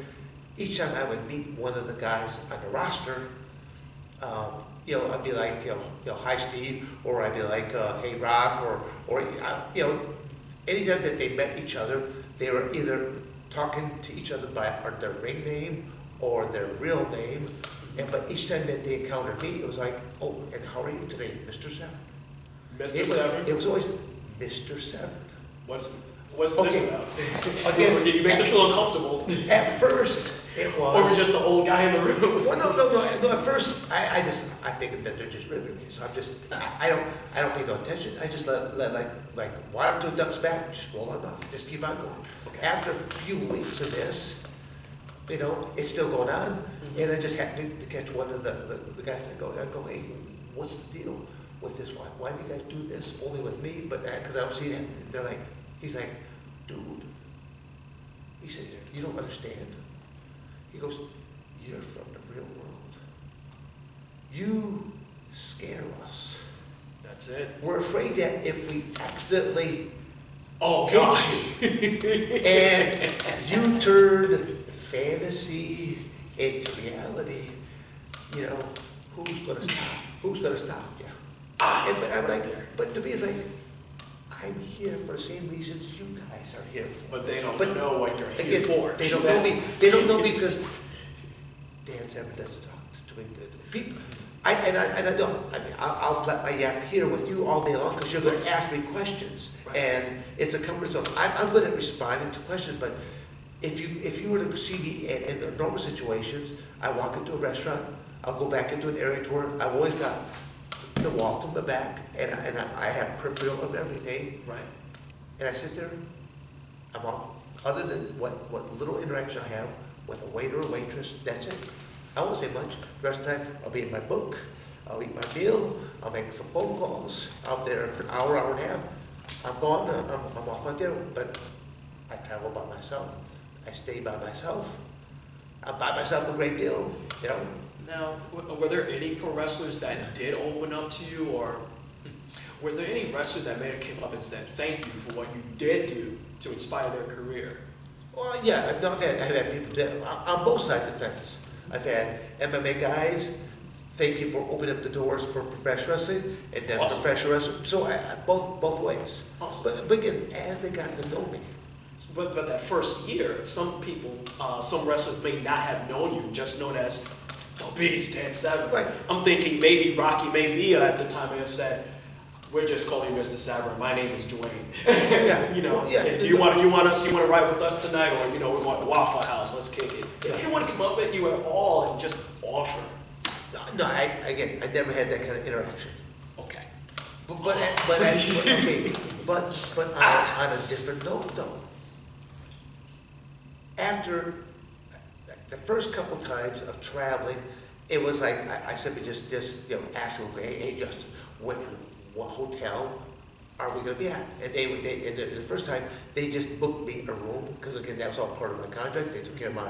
each time I would meet one of the guys on the roster, I'd be like, hi Steve, or I'd be like, hey Rock, or anytime that they met each other, they were either talking to each other by their ring name or their real name, but each time that they encountered me, it was like, oh, and how are you today, Mr. Severn? Mr. Severn? It was always Mr. Severn. What's this about? Again, Did you make them feel uncomfortable? At first, it was. Or was just the old guy in the room? Well, no. At first, I think that they're just ripping me. So I don't pay no attention. I just let like water to a duck's back, just roll on off, just keep on going. Okay. After a few weeks of this, it's still going on, and I just happened to catch one of the guys. I go, hey, what's the deal with this? Why do you guys do this only with me? But because I don't see that, they're like, he's like, dude. He said, you don't understand. He goes, you're from the real world. You scare us. That's it. We're afraid that if we accidentally gosh, and you turn fantasy into reality, who's going to stop? Who's going to stop you? But I'm like, but to me it's like, I'm here for the same reasons you guys are here for. But they don't But know what you're here Again, for. they don't know me. They don't know me because Dan Severn doesn't talk to me. People, I don't. I mean, I'll flat my yap here with you all day long because you're going to ask me questions, Right. and it's a comfort zone. I'm good at responding to questions, but if you were to see me in normal situations, I walk into a restaurant, I'll go back into an area tour. I've always got the wall to my back, and I have peripheral of everything, Right. and I sit there. I'm off. Other than what little interaction I have with a waiter or waitress, that's it. I won't say much. The rest of the time, I'll be in my book, I'll eat my meal, I'll make some phone calls out there for an hour, hour and a half. I'm gone, I'm off out there, but I travel by myself. I stay by myself. I'm by myself a great deal, you know. Now, were there any pro wrestlers that did open up to you, or was there any wrestlers that made it came up and said thank you for what you did do to inspire their career? Well, yeah, I've had people that, on both sides of the fence. I've had MMA guys, thank you for opening up the doors for professional wrestling, and then Awesome. professional wrestling. So both ways. Awesome. But again, as they got to know me, But that first year, some people, some wrestlers may not have known you, just known as the Beast Severn. Right. I'm thinking maybe Rocky Maivia at the time may have said, "We're just calling you Mr. Severn. My name is Dwayne." Yeah. You know, Well, yeah. do you want to ride with us tonight, or we want the Waffle House? Let's kick it. Yeah. He didn't want to come up at you at all and just offer. no, I never had that kind of interaction. Okay. But on a different note though, after the first couple times of traveling, it was like I simply just asked them, hey Justin, what hotel are we going to be at? And the first time they just booked me a room because again that was all part of my contract. They took care of my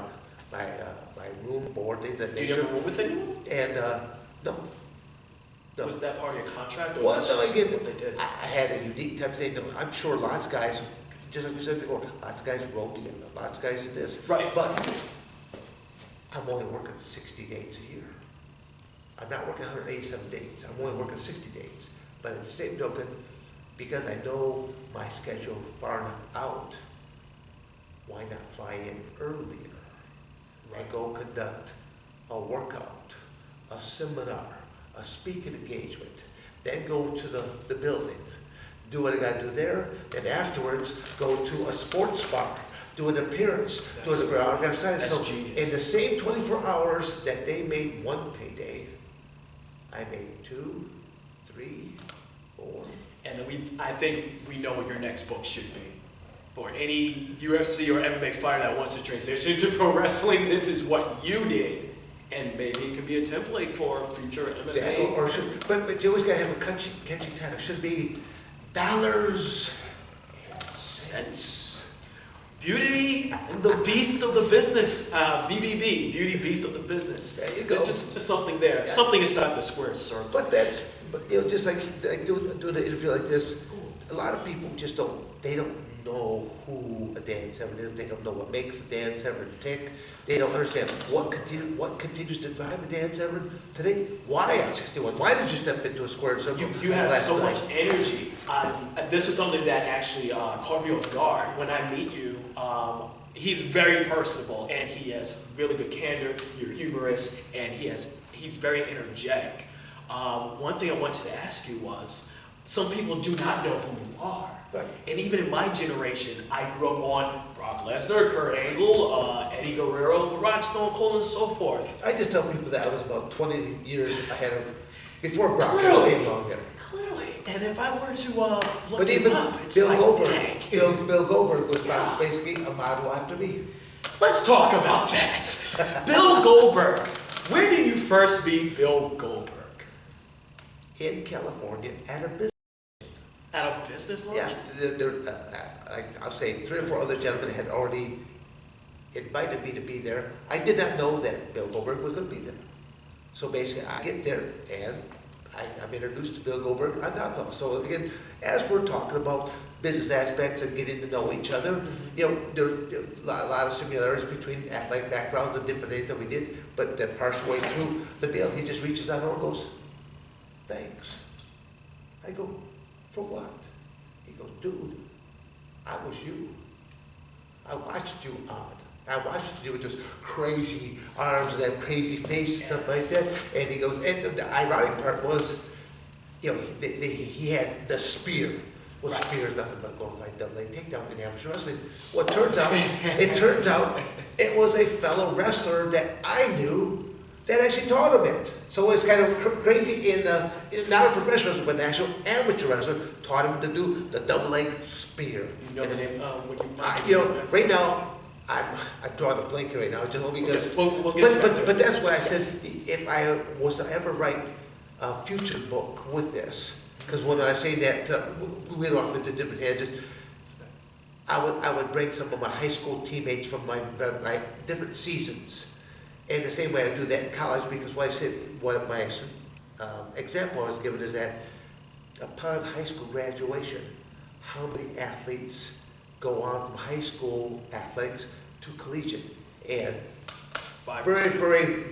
room, board, things that Do you ever room with anyone? And no. Was that part of your contract? Or Well, was no, that again, what they did? I had a unique type of thing. I'm sure lots of guys, just like we said before, lots of guys roll together, lots of guys do this. Right. But I'm only working 60 days a year. I'm not working 187 days. I'm only working 60 days. But at the same token, because I know my schedule far enough out, why not fly in earlier? And go conduct a workout, a seminar, a speaking engagement, then go to the building, do what I gotta do there, then afterwards go to a sports bar, do an appearance, do an ground outside. That's So genius. in the same 24 hours that they made one payday, I made 2, 3, 4. And I think we know what your next book should be. For any UFC or MMA fighter that wants to transition to pro wrestling, this is what you did. And maybe it could be a template for future MMA. But you always gotta have a catchy title. Should be dollars. Cents. Beauty and the Beast of the Business. BBB, Beauty Beast of the Business. There you go. Just something there. Yeah. Something inside the square circle. But just like doing an interview like this, a lot of people just don't know who a Dan Severn is. They don't know what makes a Dan Severn tick. They don't understand what continues to drive a Dan Severn today. Why at 61? Why did you step into a square circle? You have last so night? much energy. This is something that actually caught me off guard. When I meet you, he's very personable and he has really good candor. You're humorous and he's very energetic. One thing I wanted to ask you was, some people do not know who you are. Right. And even in my generation, I grew up on Brock Lesnar, Kurt Angle, Eddie Guerrero, The Rock, Stone Cold, and so forth. I just tell people that I was about 20 years ahead of, before Brock Clearly. came along here. Clearly. And if I were to look But him even up, it's Bill like, Goldberg, dang. Bill Goldberg was Yeah. basically a model after me. Let's talk about that. Bill Goldberg. Where did you first meet Bill Goldberg? In California at a business. At a business lunch? Yeah, I'll say 3 or 4 other gentlemen had already invited me to be there. I did not know that Bill Goldberg was going to be there. So basically, I get there and I'm introduced to Bill Goldberg on top of it. So again, as we're talking about business aspects and getting to know each other, there's a lot of similarities between athletic backgrounds and different things that we did. But then partially through the deal, he just reaches out and goes, "Thanks." I go, "For what?" He goes, dude, I was you. I watched you on. I watched you with those crazy arms and that crazy face and stuff like that. And he goes, and the ironic part was, you know, he had the spear. Well, spear is nothing but a glorified double leg takedown in amateur wrestling. Well, it turns out it was a fellow wrestler that I knew that actually taught him it. So it's kind of crazy in not a professional wrestler, but an actual amateur wrestler taught him to do the double leg spear. You know the name? Right now, I'm drawing a blank right now, just because. Okay, we'll get to that. But that's what I said. If I was to ever write a future book with this, because when I say that, we went off into different tangents. I would bring some of my high school teammates from my different seasons, and the same way I do that in college. Because what I said, one of my example I was given is that upon high school graduation, how many athletes go on from high school athletics to collegiate, and 5%.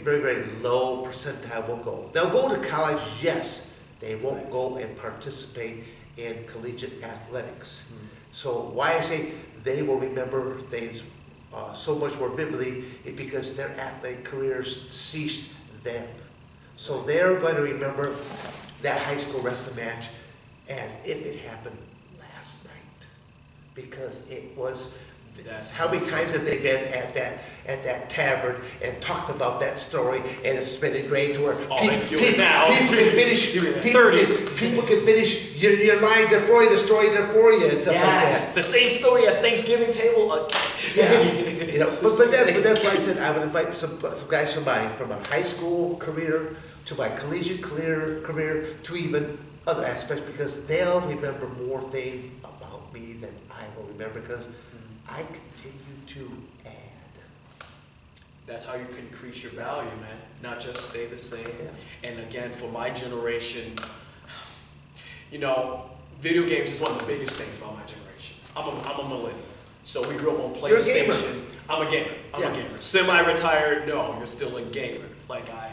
very low percentile will go. They'll go to college, yes. They won't go and participate in collegiate athletics. So why I say they will remember things so much more vividly is because their athletic careers ceased then. So they're going to remember that high school wrestling match as if it happened last night, because it was. How many times have they been at that tavern and talked about that story, and it's been ingrained to where people can finish your lines are for you, the story they're for you, and stuff like that. The same story at Thanksgiving table again. Yeah, but that's why I said I would invite some guys from my high school career to my collegiate career to even other aspects, because they'll remember more things about me than I will remember, because I continue to add. That's how you can increase your value, man. Not just stay the same. Yeah. And again, for my generation, video games is one of the biggest things about my generation. I'm a millennial. So we grew up on PlayStation. You're a gamer. I'm a gamer. I'm a gamer. Semi-retired, no, you're still a gamer, like I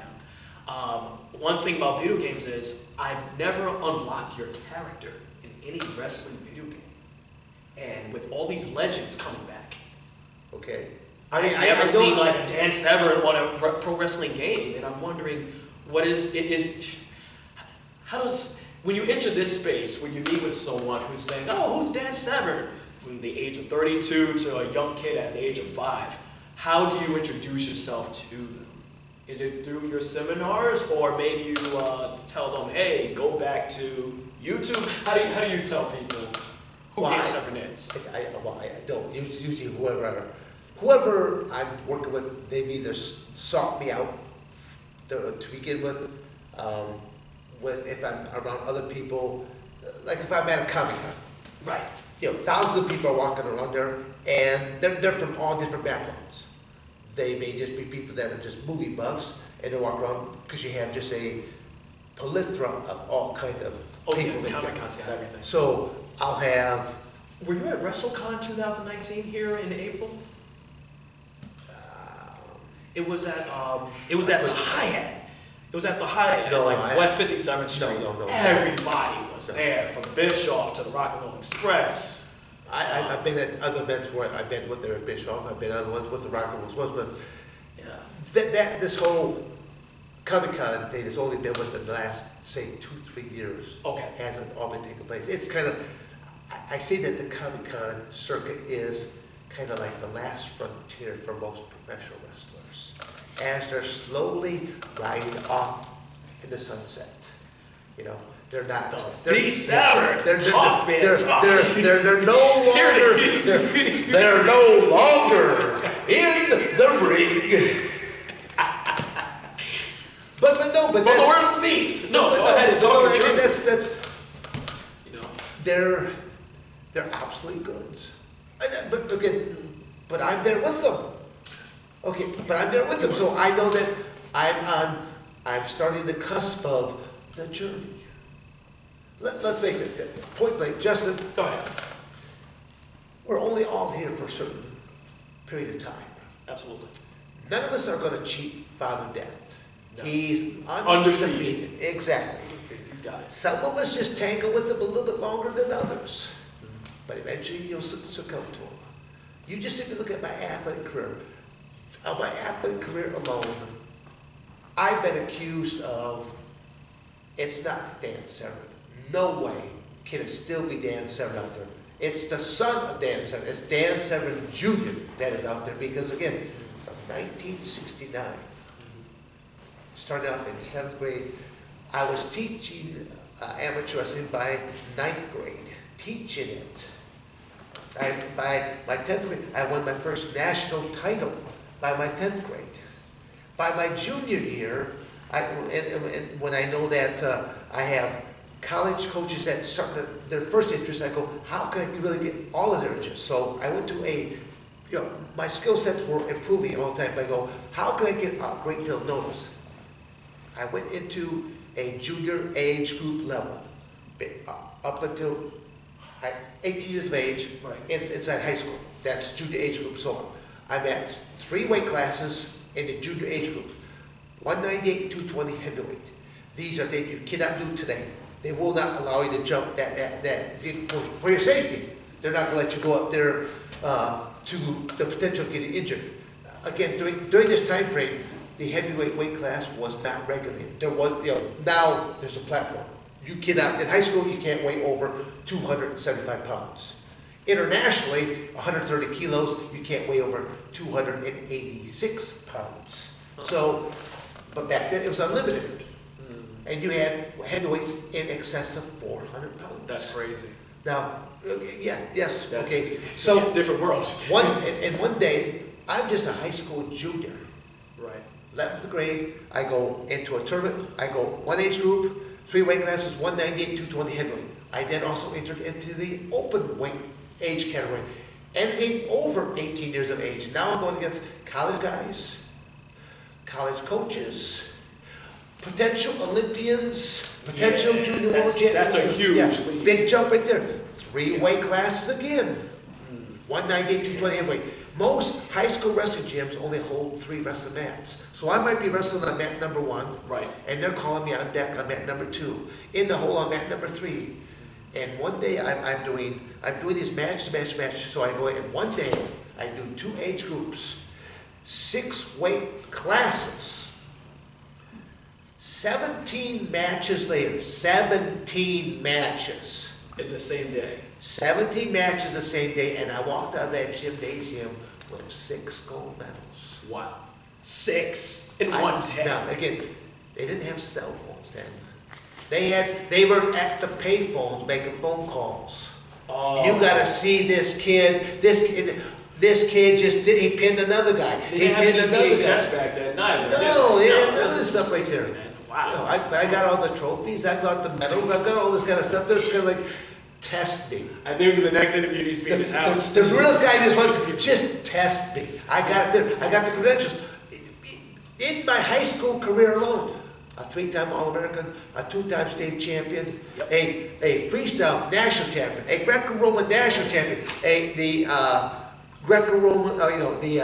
am. One thing about video games is I've never unlocked your character in any wrestling video game. And with all these legends coming back, okay, I've never seen like a Dan Severn on a pro wrestling game, and I'm wondering what how does, when you enter this space, when you meet with someone who's saying, oh, who's Dan Severn? From the age of 32 to a young kid at the age of 5, how do you introduce yourself to them? Is it through your seminars, or maybe you tell them, hey, go back to YouTube? How do you tell people who Dan Severn is? I don't. Usually whoever I'm working with, they've either sought me out to begin with if I'm around other people, like if I'm at a Comic-Con. Right. Thousands of people are walking around there, and they're from all different backgrounds. They may just be people that are just movie buffs, and they walk around because you have just a plethora of all kinds of people. Comic-Con's got everything. So I'll have. Were you at WrestleCon 2019 here in April? It was at the Hyatt. It was at the Hyatt at West 57th Street. No. Everybody was there, from Bischoff to the Rock and Roll Express. I've been at other events where I've been with Eric Bischoff. I've been at other ones with the Rock and Roll Express, but this whole Comic-Con thing has only been within the last, say, 2-3 years. Okay. Hasn't all been taking place. It's kind of, I say that the Comic-Con circuit is kind of like the last frontier for most professional wrestlers, as they're slowly riding off in the sunset. They're not. Beast Severn. They're no longer in the ring. But the word of the beast. No, go ahead and talk the truth. They're obsolete goods. But I'm there with them. Okay, but I'm there with them, so I know that I'm starting the cusp of the journey. Let's face it, point blank, Justin. Go ahead. We're only all here for a certain period of time. Absolutely. None of us are going to cheat Father Death. No. He's undefeated. Exactly. He's got it. Some of us just tangle with him a little bit longer than others. but eventually you'll succumb to them. You just simply look at my athletic career. On my athletic career alone, I've been accused of, it's not Dan Severn. No way can it still be Dan Severn out there. It's the son of Dan Severn. It's Dan Severn Jr. that is out there because, again, from 1969, starting off in 7th grade, I was teaching amateur wrestling by 9th grade, teaching it. By my 10th grade, I won my first national title by my 10th grade. By my junior year, and when I know that I have college coaches that start their first interest, I go, how can I really get all of their interests? So I went to my skill sets were improving all the time. I go, how can I get a great deal of notice? I went into a junior age group level, up until 18 years of age, right. Inside high school. That's junior age group. So I'm at 3 weight classes in the junior age group. 198, 220 heavyweight. These are things you cannot do today. They will not allow you to jump that for your safety. They're not going to let you go up there to the potential of getting injured. Again, during this time frame, the heavyweight weight class was not regulated. There was, now there's a platform. You cannot, in high school, you can't weigh over 275 pounds. Internationally, 130 kilos, you can't weigh over 286 pounds. So, but back then it was unlimited. And you had heavyweights in excess of 400 pounds. That's crazy. Now, yes, That's okay. So, different worlds. one day, I'm just a high school junior. Right. 11th grade, I go into a tournament. I go one age group, 3 weight classes, 198, 220 heavyweight. I then also entered into the open weight age category. Anything over 18 years of age. Now I'm going against college guys, college coaches, potential Olympians, potential junior world champions. That's a huge leap. Big jump right there. 3 weight classes again. 198, 220 heavyweight. Most high school wrestling gyms only hold 3 wrestling mats. So I might be wrestling on mat number 1. Right. And they're calling me on deck on mat number 2. In the hole on mat number 3. And one day I'm doing these match. So I go in, and one day I do 2 age groups, 6 weight classes. 17 matches later, 17 matches. In the same day. 17 matches the same day, and I walked out of that gymnasium with 6 gold medals. Wow. 6 in one day. Now, again, they didn't have cell phones then. They were at the pay phones making phone calls. Oh. You gotta see this kid. This kid he pinned another guy. He pinned another guy. Back then, neither. No, they had none of this stuff right there. Wow. I got all the trophies. I got the medals. I got all this kind of stuff. They're kind of like, test me. I think for the next interview needs to be in his house. The realest guy just wants to just test me. I got it there. I got the credentials. In my high school career alone, a 3-time All-American, a 2-time state champion, Yep. a freestyle national champion, a Greco-Roman national champion, the Greco-Roman, the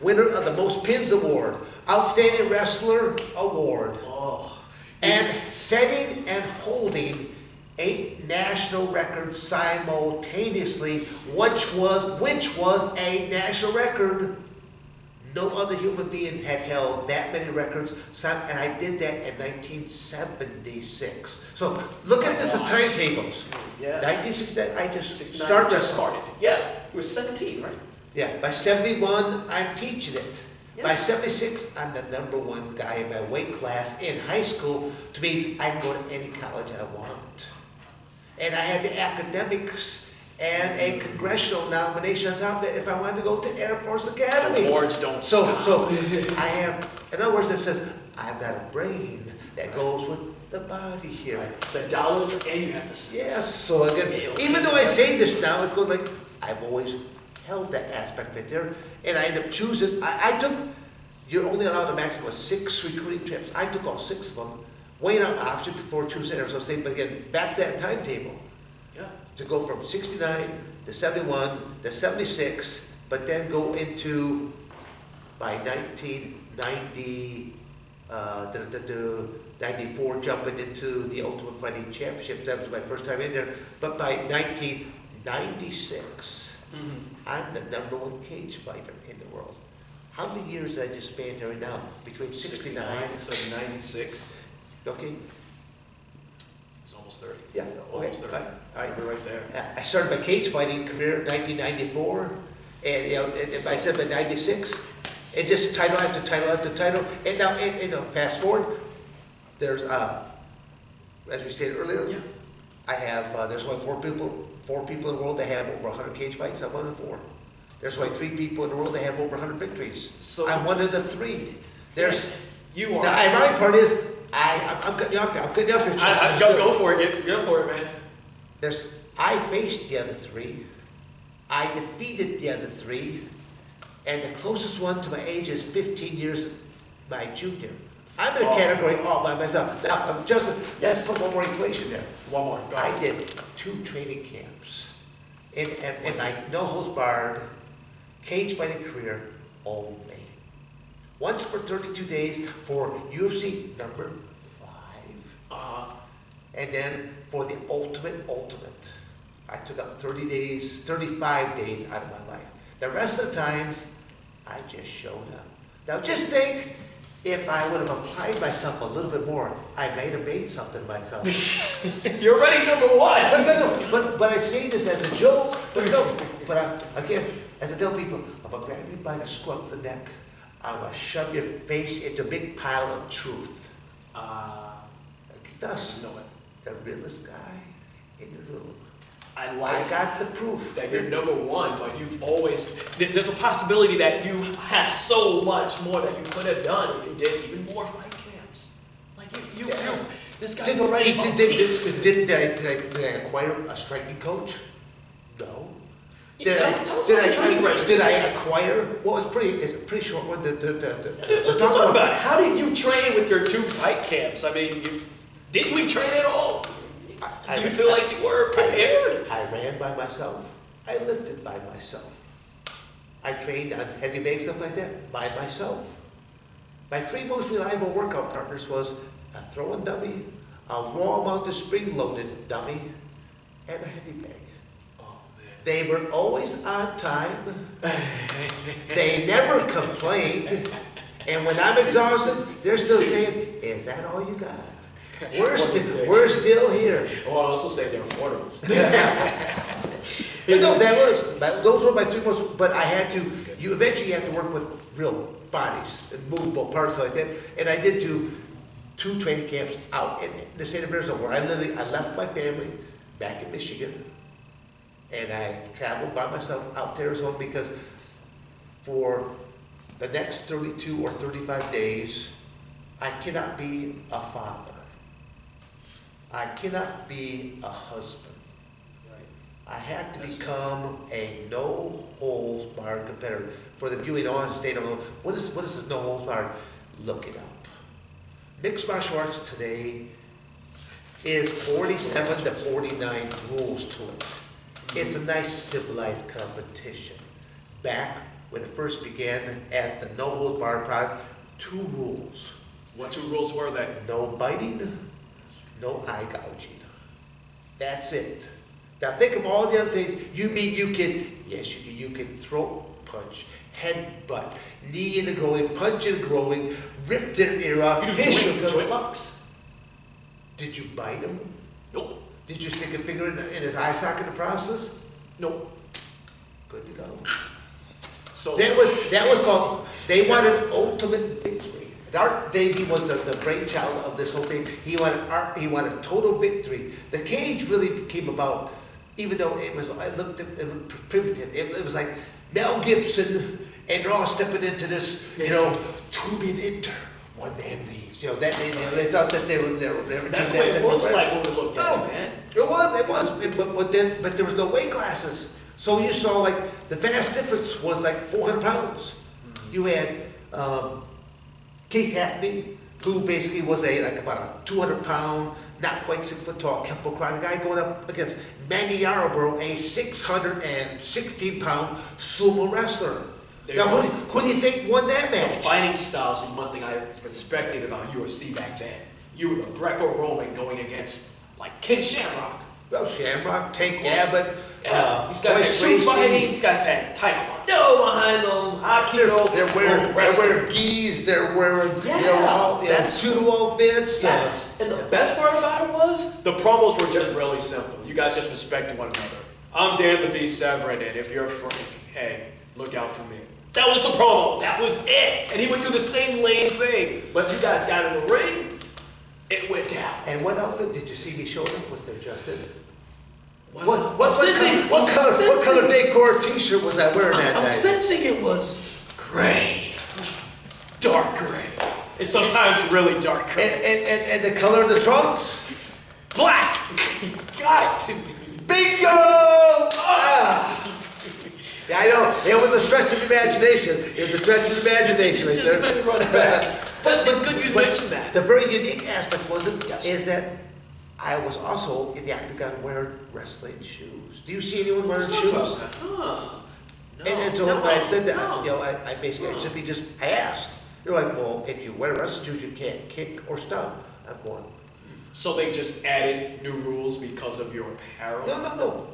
winner of the most pins award, outstanding wrestler award, and setting and holding 8 national records simultaneously, which was a national record. No other human being had held that many records, and I did that in 1976. So look at this, the timetables. Yeah. 1969, I just 69 started. just started. Yeah. You were 17, right? Yeah. By 71, I'm teaching it. Yeah. By 76, I'm the #1 guy in my weight class in high school. To me, I can go to any college I want. And I had the academics and a congressional nomination on top of that if I wanted to go to Air Force Academy. The awards don't stop. So I have, in other words, it says, I've got a brain that goes with the body here. Right. The dollars and you have the cents. Yes, so again, even though I say this now, it's going like, I've always held that aspect right there. And I end up choosing, I took, you're only allowed a maximum of 6 recruiting trips. I took all 6 of them, weighing out options before choosing Arizona State. But again, back to that timetable. Yeah. To go from 69 to 71 to 76, but then go into, by 1990, 94, jumping into the Ultimate Fighting Championship. That was my first time in there. But by 19 '96, I'm the #1 cage fighter in the world. How many years did I just span here right now? Between 69 to 96. Okay. It's almost 30. Yeah, okay. Almost 30. All right. We're right there. I started my cage fighting career in 1994, and I said by '96, and just title after title after title, and now, fast forward, there's, as we stated earlier, Yeah. I have, there's only four people in the world that have over 100 cage fights. I'm one of the four. There's only 3 people in the world that have over 100 victories. So I'm one of the 3. There's, you are. the ironic part is, I'm cutting you off here. I'm cutting you off here. Go for it. Go for it, man. I faced the other 3. I defeated the other 3. And the closest one to my age is 15 years my junior. I'm in a category all by myself. Now, Justin, let's put one more equation there. One more. Go I ahead. did 2 training camps in my no-holds-barred cage fighting career only. Once for 32 days for UFC number 5. And then for the ultimate, I took out 35 days out of my life. The rest of the times, I just showed up. Now just think, if I would have applied myself a little bit more, I might have made something of myself. You're already #1. But I say this as a joke, again, as I tell people, I'm gonna grab you by the scruff of the neck, I'm gonna shove your face into a big pile of truth. Thus, You know it. the realest guy in the room. I I got the proof. that you're #1, but you've always, there's a possibility that you have so much more that you could have done if you did even more fight camps. Like you this guy's already Did I acquire a striking coach? No. Did I acquire? Well, it's pretty short one. Let's talk about it. How did you train with your 2 fight camps? I mean, didn't we train at all? Do you feel like you were prepared? I ran by myself. I lifted by myself. I trained on heavy bag stuff like that by myself. My 3 most reliable workout partners was a throwing dummy, a raw mounted spring-loaded dummy, and a heavy bag. Oh, man. They were always on time. They never complained. And when I'm exhausted, they're still saying, "Is that all you got? We're still here." Well, I'll also say they're affordable. But no, those were my 3 most, but I had to, you eventually have to work with real bodies and movable parts like that. And I did do 2 training camps out in the state of Arizona where I left my family back in Michigan and I traveled by myself out to Arizona because for the next 32 or 35 days, I cannot be a father. I cannot be a husband. I had to become a no-holds-barred competitor. For the viewing audience, they don't know, what is this no-holds-barred? Look it up. Mixed martial arts today is 47 to 49 rules to it. It's a nice civilized competition. Back when it first began as the no-holds-barred product, 2 rules. What 2 rules were they? No biting, no eye gouging. That's it. Now think of all the other things. You can throat punch, headbutt, knee in the groin, punch in the groin, rip their ear off. You do joint locks? Did you bite him? Nope. Did you stick a finger in his eye socket in the process? Nope. Good to go. So That was called, they wanted ultimate victory. And Art Davey was the brainchild of this whole thing. He wanted total victory. The cage really came about, even though it looked primitive. It was like Mel Gibson, and they're all stepping into this, 2-man enter, 1 man leaves. They thought that they were. that's the way it looks like when we look at it, man. It was, but there was no weight classes. So you saw like the vast difference was like 400 pounds. You had Keith Hackney, who basically was about a 200-pound, not quite 6 foot tall Kempo karate guy going up against Manny Yarborough, a 616-pound sumo wrestler. Now, who do you think won that The match? fighting styles were one thing I respected about UFC back then. You were the Greco-Roman going against like Ken Shamrock. Well, Shamrock, Tank Abbott, Yeah, these guys had horse shoe racing. fighting. These guys had taekwondo behind them, hockey. They're wearing gis. They're wearing that's judo outfits. Yes, and the best part about it was the promos were just really simple. You guys just respected one another. I'm Dan the Beast Severn, and if you're a freak, hey, look out for me. That was the promo. That was it. And he would do the same lame thing. But you guys got in the ring, it went down. And what outfit did you see me showing up with there, Justin? Well, What color decor T-shirt was I wearing that I'm night? sensing it was gray, dark gray, and sometimes really dark gray. And the color of the trunks? Black. Got it. Bingo! Ah. Yeah, I know. It was a stretch of imagination. It was a stretch of imagination right Just there. been run back. But it's good you mentioned that. The very unique aspect Yes. is that I was also in the octagon wearing wrestling shoes. Do you see anyone wearing shoes? Huh. And so when I said that, I basically I asked. You're like, well, if you wear wrestling shoes, you can't kick or stomp. I'm going, So they just added new rules because of your apparel? no.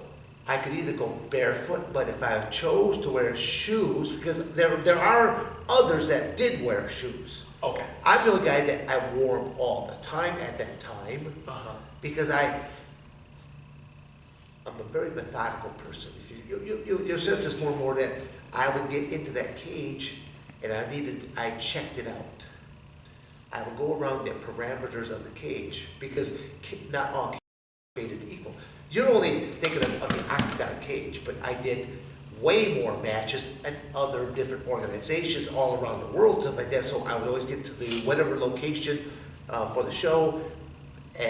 I could either go barefoot, but if I chose to wear shoes, because there are others that did wear shoes. Okay. I'm the only guy that I wore them all the time at that time, because I'm a very methodical person. You'll sense this more and more that I would get into that cage and I checked it out. I would go around the parameters of the cage because not all cages are created equal. You're only thinking of the octagon cage, but I did way more matches and other different organizations all around the world, stuff like that. So I would always get to the whatever location for the show, and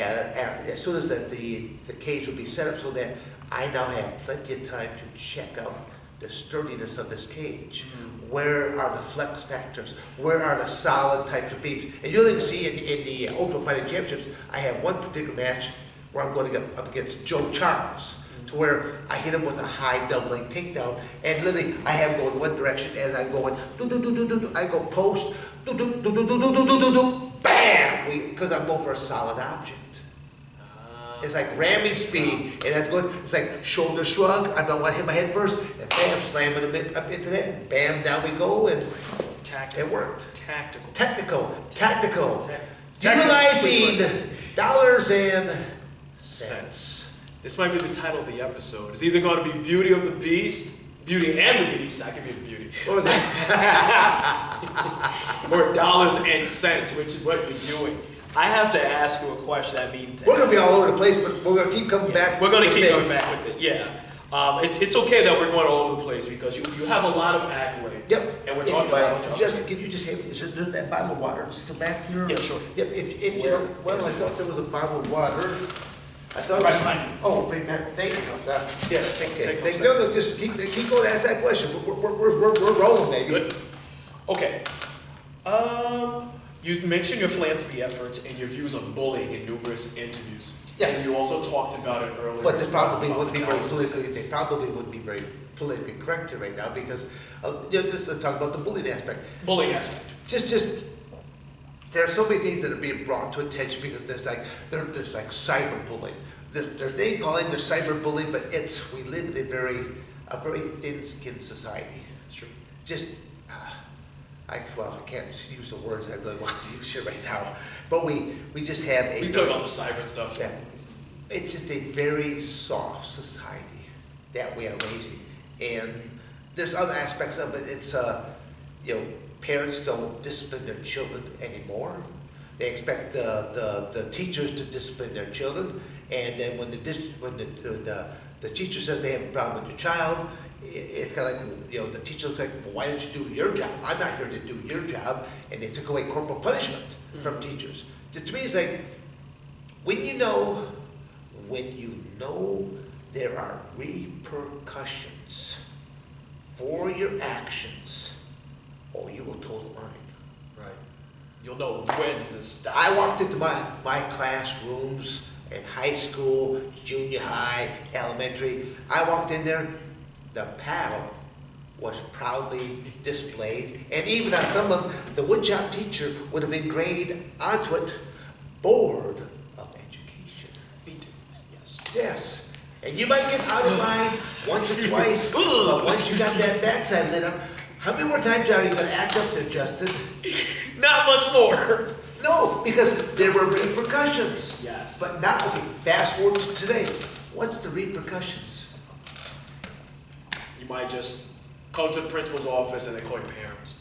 as soon as the cage would be set up, so that I now have plenty of time to check out the sturdiness of this cage. Where are the flex factors? Where are the solid types of beams? And you'll even see in the Ultimate Fighting Championships, I have one particular match where I'm going to get up against Joe Charles, to where I hit him with a high double leg takedown, and literally I have him going one direction as I'm going, I go post, bam, because I'm going for a solid object. It's like ramming speed, and that's good. It's like shoulder shrug. I don't want to hit my head first, and bam, slamming a bit up into that, and bam, down we go, and it worked. Tactical. Utilizing dollars and Cents. This might be the title of the episode. It's either going to be Beauty of the Beast, Beauty and the Beast. I can be the beauty. What was that? Or dollars and cents, which is what you're doing. I have to ask you a question. I mean, We're going to be all over the place, but we're going to keep coming back. We're going to keep coming back with it. Yeah. It's okay that we're going all over the place because you have a lot of accolades. Yep. And we're talking about. Can you just have there's that bottle of water just to back through? Yeah, sure. Yep. If you don't, well, I thought there was a bottle of water. I thought. Right behind you. Oh, right back. Thank you. Yeah. Okay. No, just keep going. Ask that question. We're rolling, baby. Good. Okay. You mentioned your philanthropy efforts and your views on bullying in numerous interviews. Yes. And you also talked about it earlier. But this probably wouldn't be very politically. They probably wouldn't be very politically correct right now because just to talk about the bullying aspect. Bullying aspect. Just there are so many things that are being brought to attention because there's like cyberbullying. There's name calling, there's cyberbullying, but we live in a very thin-skinned society. That's true. Just I can't use the words I really want to use here right now, but we just have a. We talk about the cyber stuff. Yeah, it's just a very soft society that we are raising, and there's other aspects of it. It's parents don't discipline their children anymore. They expect the teachers to discipline their children, and then when the teacher says they have a problem with your child, it's kind of like, the teacher looks like, well, why don't you do your job? I'm not here to do your job. And they took away corporal punishment from teachers. To me, it's like, when you know there are repercussions for your actions, or you will toe the line. Right. You'll know when to stop. I walked into my classrooms in high school, junior high, elementary. I walked in there, the paddle was proudly displayed, and even on some of the woodshop teacher would have engraved onto it, Board of Education. Yes. Yes. And you might get out of line once or twice, but once you got that backside lit up, how many more times are you going to act up there, Justin? Not much more. No, because there were repercussions. Yes. But now, okay, fast forward to today. What's the repercussions? You might just come to the principal's office and they call your parents.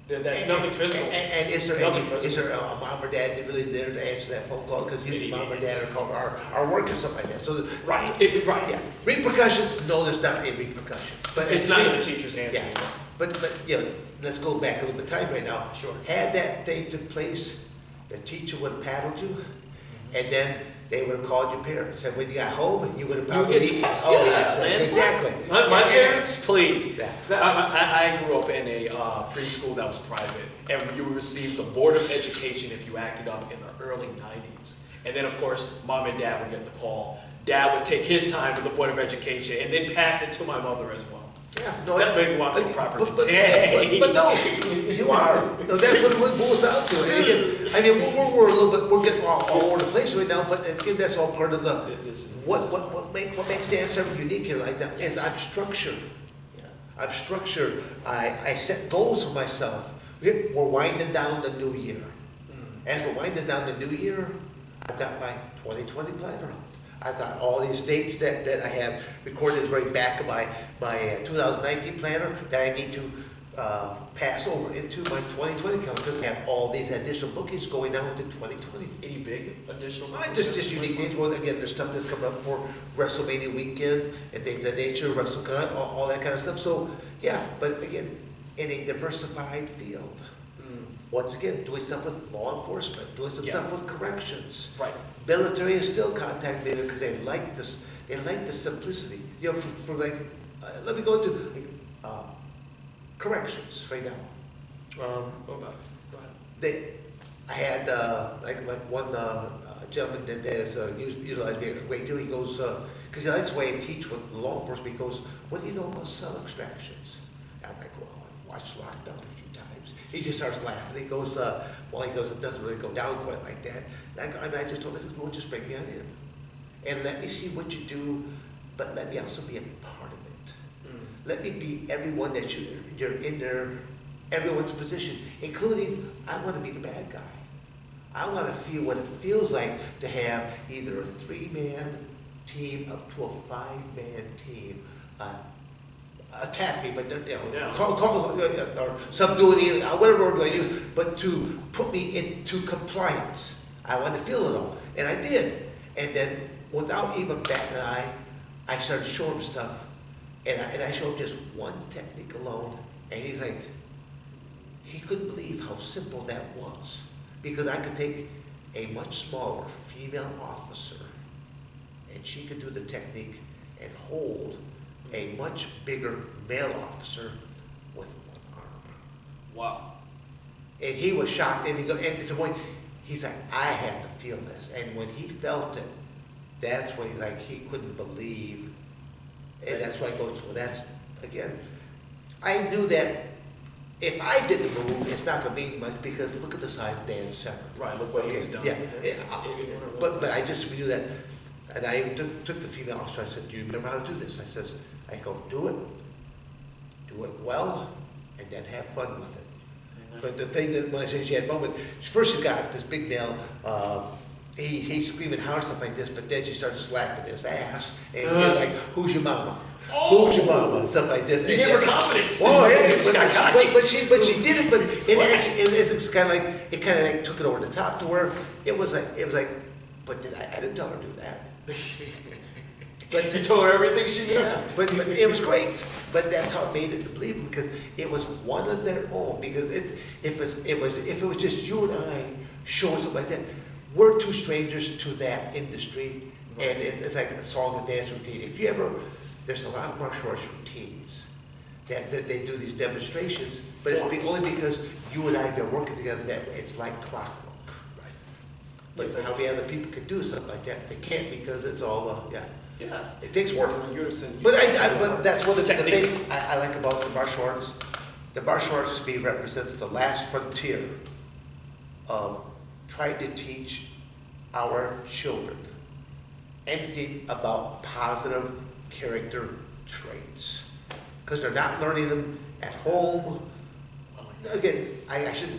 That's nothing physical. And is there Nothing any, physical. is there a mom or dad really there to answer that phone call? Because usually mom or dad are working or something like that. So Right. Right. yeah, repercussions. No, there's not any repercussions. But It's not in the teacher's hands. Yeah, but you know, let's go back a little bit of time right now. Sure. Had that thing took place, the teacher would have paddled you, and then they would have called your parents. And when you got home, you would have probably get teased. oh Yeah, yes, man. exactly. My And- parents, please. Yeah. I grew up in a preschool that was private, and you would receive the Board of Education if you acted up in the early 90s. And then, of course, mom and dad would get the call. Dad would take his time with the Board of Education and then pass it to my mother as well. Yeah, no, That's maybe why I'm so but- proper but- today. But no, you are. No, that's what it boils down to. And again, I mean, we're a little bit, we're getting all over the place right now, but again, that's all part of the, what makes Dan Severn unique here like that is I'm structured. Yeah. I'm structured. I set goals for myself. We're winding down the new year. As we're winding down the new year, I've got my 2020 planner out. I've got all these dates that I have recorded right back of my 2019 planner that I need to pass over into my 2020 calendar because I have all these additional bookings going now into 2020. Any big additional? Just unique things. Well, again, there's stuff that's coming up for WrestleMania weekend and things of that nature, WrestleCon, all that kind of stuff. So, yeah, but again, in a diversified field. Once again, doing stuff with law enforcement, doing some stuff with corrections. Right. Military is still contact me because they like this. They like the simplicity. You know, for like, let me go into like, corrections right now. Go ahead. I had like one gentleman that has utilized me a great deal. He goes because he likes the way I teach with law enforcement. He goes, "What do you know about cell extractions?" And I'm like, "Well, I've watched Lockdown a few times." He just starts laughing. He goes, it doesn't really go down quite like that. And I just told him, "Well, just bring me on in and let me see what you do, but let me also be a part of it. Let me be everyone that you're in there, everyone's position, including I want to be the bad guy. I want to feel what it feels like to have either a 3-man team up to a 5-man team attack me, but call or subdue me, whatever word do I use, but to put me into compliance. I want to feel it all, and I did. And then, without even batting an eye, I started showing him stuff, and I showed him just one technique alone, and he's like, he couldn't believe how simple that was, because I could take a much smaller female officer, and she could do the technique and hold a much bigger male officer with one arm. Wow. And he was shocked, and to the point, he's like, I have to feel this. And when he felt it, that's when he couldn't believe. And that's why I go, well, that's, again, I knew that if I didn't move, it's not going to mean much, because look at the size of Dan Severn. Right, look what he's done. Yeah, but I just knew that, and I even took the female officer. I said, "Do you remember how to do this?" I go, do it well, and then have fun with it. But the thing that when I say she had fun with, first she got this big male. He's screaming hard stuff like this, but then she started slapping his ass and being like, "Who's your mama? Who's your mama?" And stuff like this. You gave her confidence. Oh yeah, She got cocky. but she did it. But it's kind of like it kind of like took it over the top to where it was like, but I didn't tell her to do that. But You told her everything she knew. yeah, but it was great. But that's how it made it believable, because it was one of their own. Because if it was just you and I showing something like that, we're two strangers to that industry, and it's like a song and dance routine. If you ever, there's a lot of martial arts routines that they do these demonstrations, but it's only because you and I have been working together that it's like clockwork. But how many other people can do something like that? They can't, because it's all Yeah. it takes work. In unison. But but that's one of the Technique. things I like about the martial arts. The martial arts to me represents the last frontier of trying to teach our children anything about positive character traits. Because they're not learning them at home. Again, I should,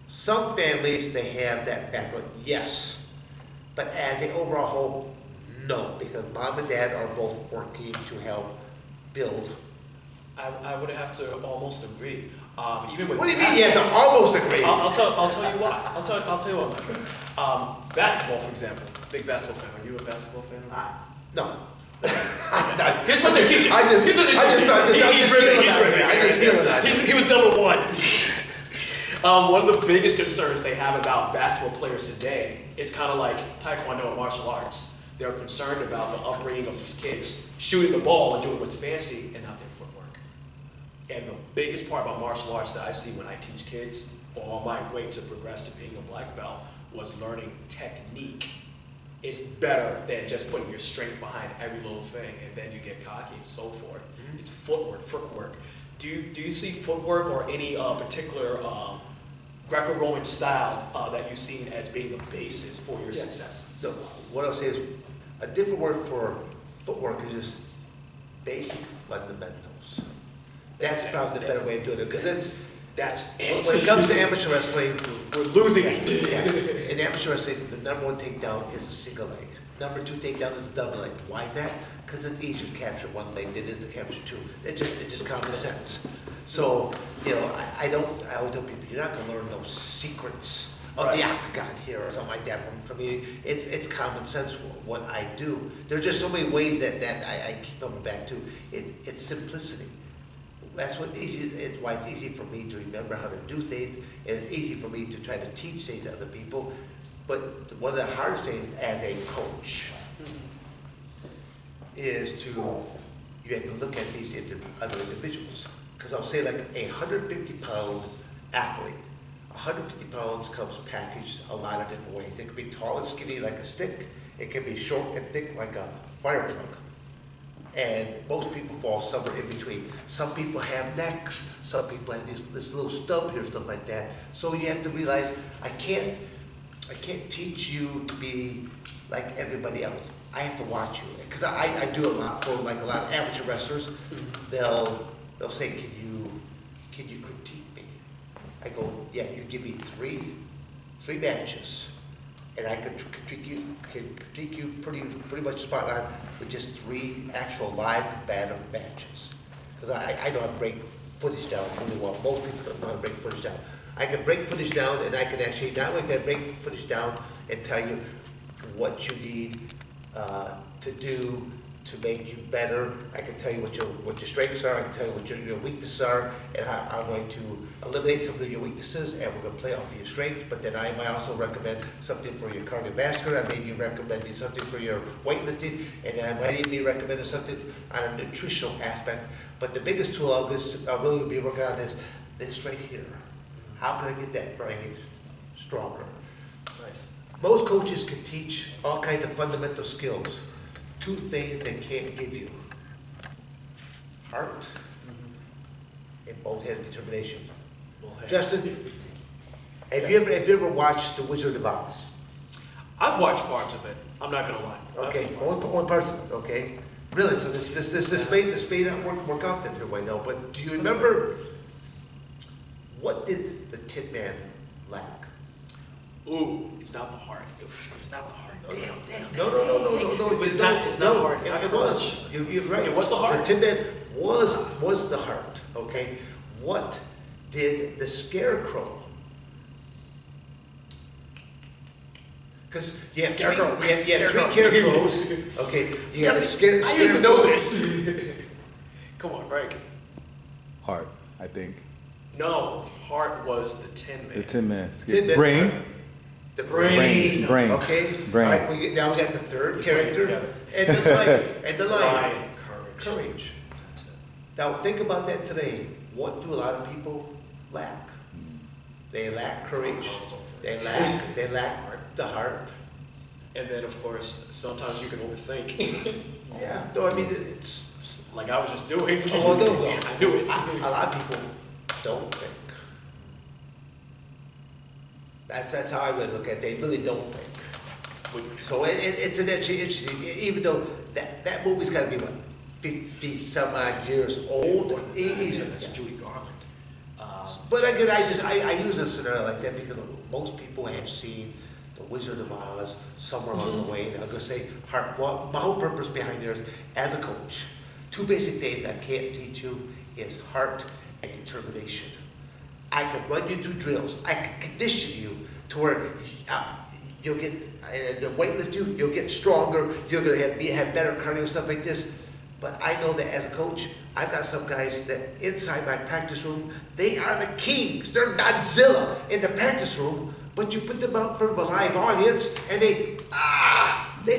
some families, they have that background, yes. But as an overall whole, no, because mom and dad are both working to help build. I would have to almost agree. Even with What do you mean you have to almost agree? I'll tell you why. I'll tell you what, my friend. Basketball, for example. Big basketball fan. Are you a basketball fan? No. Here's what they're teaching. He's ripping. He was number one. One of the biggest concerns they have about basketball players today is kind of like Taekwondo and martial arts. They're concerned about the upbringing of these kids, shooting the ball and doing what's fancy and not their footwork. And the biggest part about martial arts that I see when I teach kids, or on my way to progress to being a black belt, was learning technique. It's better than just putting your strength behind every little thing and then you get cocky and so forth. Mm-hmm. It's footwork. Do you see footwork or any particular Greco-Roman style that you've seen as being the basis for your success? No, what I'll say is a different word for footwork is just basic fundamentals. That's probably the better way of doing it, because that's when it comes to amateur wrestling, we're losing it. Yeah. In amateur wrestling, the number one takedown is a single leg. Number two takedown is a double leg. Why is that? Because it's easier to capture one leg than it is to capture two. It's just common sense. So, I always tell people, you're not going to learn those secrets of the octagon here or something like that from me. It's common sense what I do. There's just so many ways that I keep coming back to. It's simplicity. That's what's easy. It's why it's easy for me to remember how to do things, and it's easy for me to try to teach things to other people. But one of the hardest things as a coach is you have to look at these other individuals. Because I'll say like a 150-pound athlete, 150 pounds comes packaged a lot of different ways. It can be tall and skinny like a stick. It can be short and thick like a fire plug. And most people fall somewhere in between. Some people have necks. Some people have this little stub here, stuff like that. So you have to realize I can't teach you to be like everybody else. I have to watch you, because I do a lot for like a lot of amateur wrestlers. They'll say, can you critique me? I go, yeah. You give me three matches, and I can critique you pretty much spot on with just 3 actual live combative matches. Because I know how to break footage down really well. Most people don't know how to break footage down. I can break footage down, and I can actually, not only can I break footage down and tell you what you need to do to make you better. I can tell you what your strengths are. I can tell you what your weaknesses are, and I'm going to eliminate some of your weaknesses, and we're going to play off of your strengths. But then I might also recommend something for your cardiovascular. I may be recommending something for your weightlifting, and then I might even be recommending something on a nutritional aspect. But the biggest tool I'll really be working on is this right here. How can I get that brain stronger? Nice. Most coaches can teach all kinds of fundamental skills. 2 things they can't give you: heart and bonehead determination. Justin, have you ever watched The Wizard of Oz? I've watched parts of it. I'm not gonna lie. Okay, one parts of it. Okay, really. So this may not work out that way now. But do you remember what did the Tin Man lack? Ooh, it's not the heart. It's not the heart. Damn. No. It's not the heart. It was. You're right. It was the heart. The Tin Man was the heart. Okay. What did the Scarecrow? Because you have three scarecrows. Okay. You have the Scarecrow. I used to know this. Come on, Frank. Heart, I think. No, heart was the Tin Man. The Tin Man. Tin Man. Brain. The brain. Brain. Okay. Brain. All right. Now we got the third character, together. and the lion. Lion. Courage. Now think about that today. What do a lot of people lack? They lack courage. They lack the heart. And then, of course, sometimes you can overthink. Yeah. No, I mean it's. Like I was just doing. Oh no. I knew it. A lot of people don't think. That's how I really look at it. They really don't think. So it's an interesting, even though that movie's got to be what, 50 some odd years old, easily. That's Judy Garland. But again, I use a scenario like that because most people have seen The Wizard of Oz somewhere along the way. And I'm gonna say, well, my whole purpose behind there is, as a coach, two basic things I can't teach you is heart and determination. I can run you through drills. I can condition you to where you'll get, the weightlift you'll get stronger. You're gonna have better cardio, stuff like this. But I know that as a coach, I've got some guys that inside my practice room, they are the kings. They're Godzilla in the practice room. But you put them out in front of a live audience, and they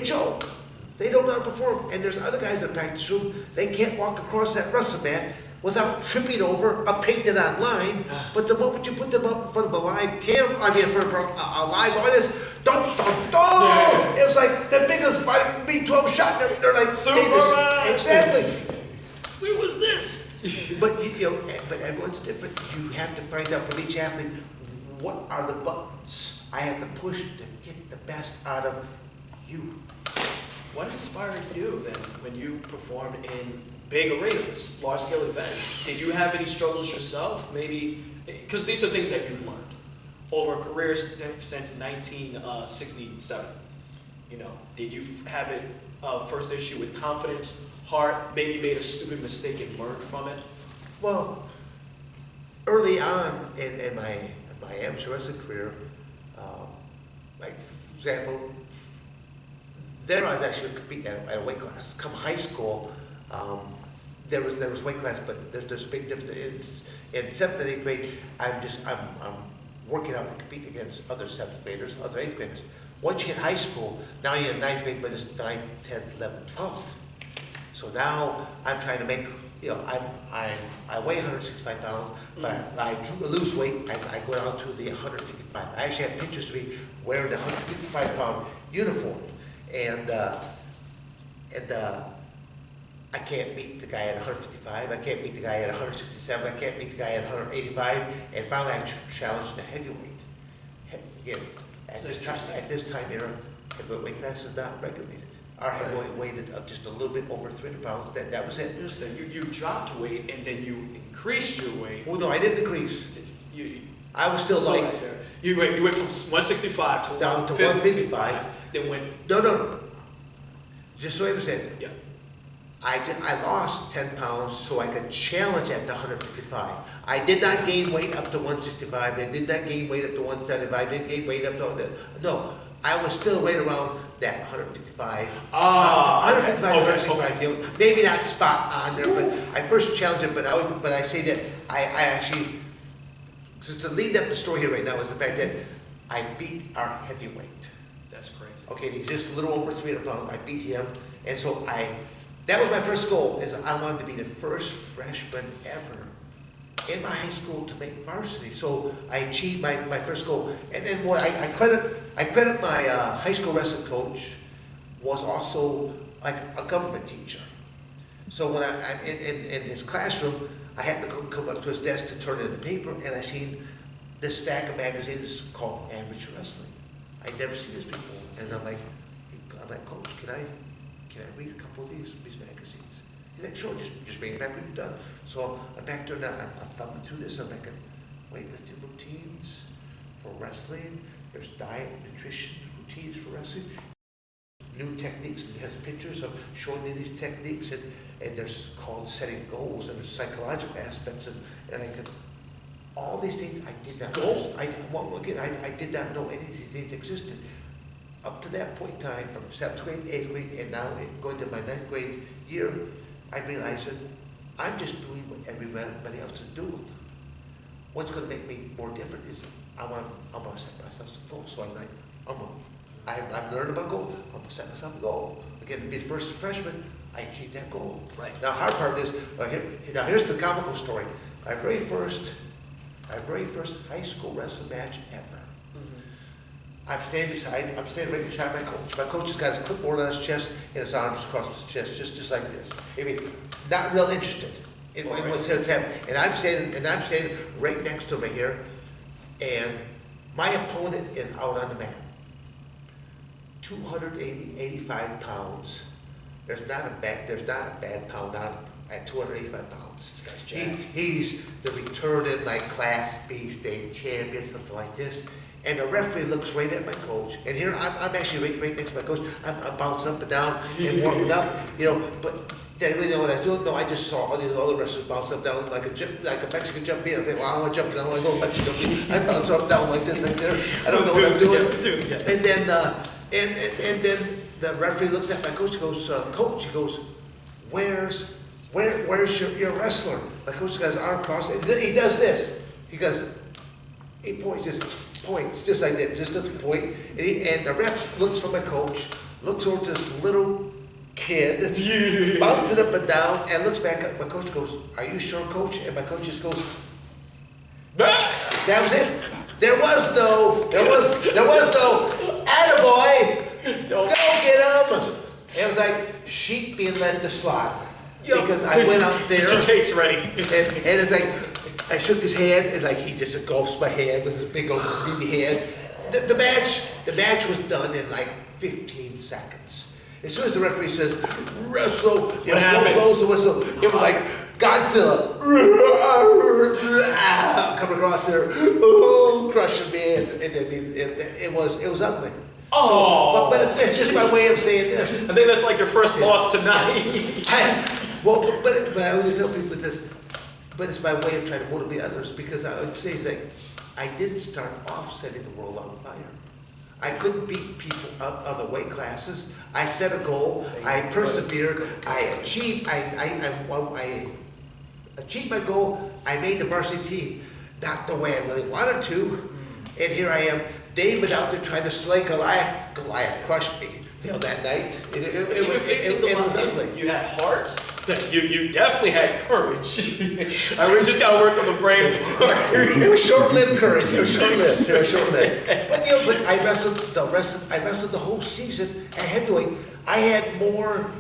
choke. They don't know how to perform. And there's other guys in the practice room, they can't walk across that wrestle mat without tripping over a painted on line. But the moment you put them up in front of a live in front of a live audience, dun dun dun! Yeah. It was like the biggest B-12 shot. They're like, Superman! Exactly. Where was this? But but everyone's different. You have to find out from each athlete, what are the buttons I have to push to get the best out of you. What inspired you then when you performed in big arenas, large-scale events? Did you have any struggles yourself? Maybe, because these are things that you've learned over a career since 1967. Did you have it first issue with confidence, heart, maybe made a stupid mistake and learned from it? Well, early on in my amateur wrestling career, like for example, there I was actually competing at a weight class. Come high school, there was weight class, but there's a big difference. In 7th and 8th grade, I'm working out and competing against other 7th graders, other 8th graders. Once you hit high school, now you're in 9th grade, but it's 9th, 10th, 11th, 12th. So now I'm trying to make, I weigh 165 pounds, but I lose weight. I go down to the 155. I actually have pictures of me wearing the 155 pound uniform, and I can't beat the guy at 155. I can't beat the guy at 167. I can't beat the guy at 185. And finally, I challenged the heavyweight. Again, at this time era, heavyweight weight class is not regulated. Our heavyweight weighted just a little bit over 300 pounds. That was it. Understand. You dropped weight and then you increased your weight. Well, no, I didn't increase. I was still light. light. You went from 165 to Down to 155. Then went. No. Just so I understand. Yeah. I lost 10 pounds so I could challenge at the 155. I did not gain weight up to 165. I did not gain weight up to 175. I didn't gain weight up to... No, I was still right around that 155. 155, Okay. Maybe not spot on there, but I first challenged it, but I say that I actually... So to lead up the story here right now is the fact that I beat our heavyweight. That's crazy. Okay, he's just a little over 300 pounds. I beat him, and so that was my first goal, is I wanted to be the first freshman ever in my high school to make varsity. So I achieved my first goal. And then what I credit my high school wrestling coach was also like a government teacher. So when I'm in his classroom, I happened to come up to his desk to turn in the paper, and I seen this stack of magazines called Amateur Wrestling. I'd never seen this before, and I'm like, Coach, can I read a couple of these magazines? He's like, sure, just bring it back when you're done. So I'm back there now, I'm thumbing through this, I'm like, weightlifting routines for wrestling, there's diet, nutrition routines for wrestling, new techniques, and he has pictures of showing me these techniques, and there's called setting goals, and there's psychological aspects, and I could, all these things I did not know. I did not know any of these things existed. Up to that point in time, from 7th grade, 8th grade, and now going to my 9th grade year, I realized that I'm just doing what everybody else is doing. What's going to make me more different is I want to set myself some goals. So I've learned about goals. I'm going to set myself a goal. Again, to be the first freshman, I achieved that goal. Right. Now, hard part is, here's the comical story. My very first high school wrestling match ever. I'm standing right beside my coach. My coach has got his clipboard on his chest and his arms across his chest, just like this. I mean, not real interested in what's happening. And I'm standing right next to him right here, and my opponent is out on the mat. 285 pounds. There's not a bad pound on him at 285 pounds. This guy's jacked. He's the returning like Class B state champion, something like this. And the referee looks right at my coach. And here I'm actually right next to my coach. I'm bouncing up and down and warming up, you know. But did anybody know what I was doing? No, I just saw all these other wrestlers bounce up down like a Mexican jumping. I think, well, I want to jump down. I want to go Mexican jumping. I bounce up down like this, like there. I don't know what I'm doing. And then and then the referee looks at my coach. He goes, Coach. He goes, where's your wrestler? My coach got his arm crossed. And he does this. He points just like that, just doesn't point. And the ref looks for my coach, looks over to this little kid, bounces up and down, and looks back at my coach. Goes, "Are you sure, coach?" And my coach just goes, "That was it. There was no attaboy. Go get him." And it was like sheep being led to slaughter. Because I went out there. Your tape's ready. And it's like, I shook his hand, and like he just engulfs my hand with his big old meaty hand. The match was done in like 15 seconds. As soon as the referee says, wrestle, blows the whistle, it was like Godzilla coming across there, crushing me, and it was ugly. Oh, so, but it's just my way of saying this. I think that's like your first loss tonight. But I always tell people this. But it's my way of trying to motivate others, because I would say, like, I didn't start off setting the world on fire. I couldn't beat people of other weight classes. I set a goal. I persevered. I achieved my goal. I made the varsity team, not the way I really wanted to. And here I am, David out there trying to slay Goliath. Goliath crushed me, you know, that night. It was ugly. You had heart. You definitely had courage. I really just got to work on the brain. It was short-lived courage. It was short-lived. But you know, but I wrestled the whole season at heavyweight. I had more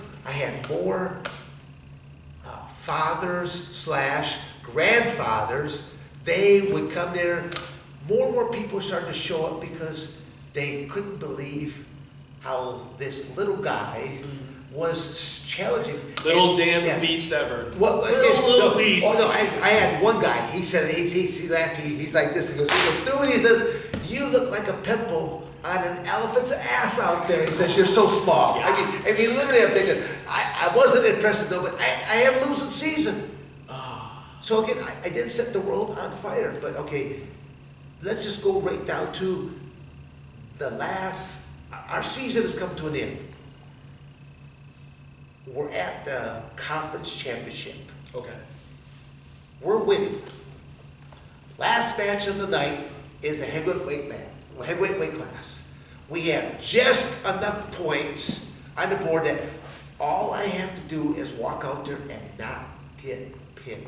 fathers/grandfathers. They would come there. More and more people started to show up because they couldn't believe how this little guy was challenging. Little Dan the Beast Severn. Well, little beast. Oh no, I had one guy. He said he laughed. He's like this. He goes, dude. He says, "You look like a pimple on an elephant's ass out there." He says, "You're so small." Yeah. I mean, literally, I'm thinking, I wasn't impressed though, but I had a losing season. So again, I didn't set the world on fire. But okay, let's just go right down to the last. Our season has come to an end. We're at the conference championship. Okay. We're winning. Last match of the night is the heavyweight weight class. We have just enough points on the board that all I have to do is walk out there and not get pinned.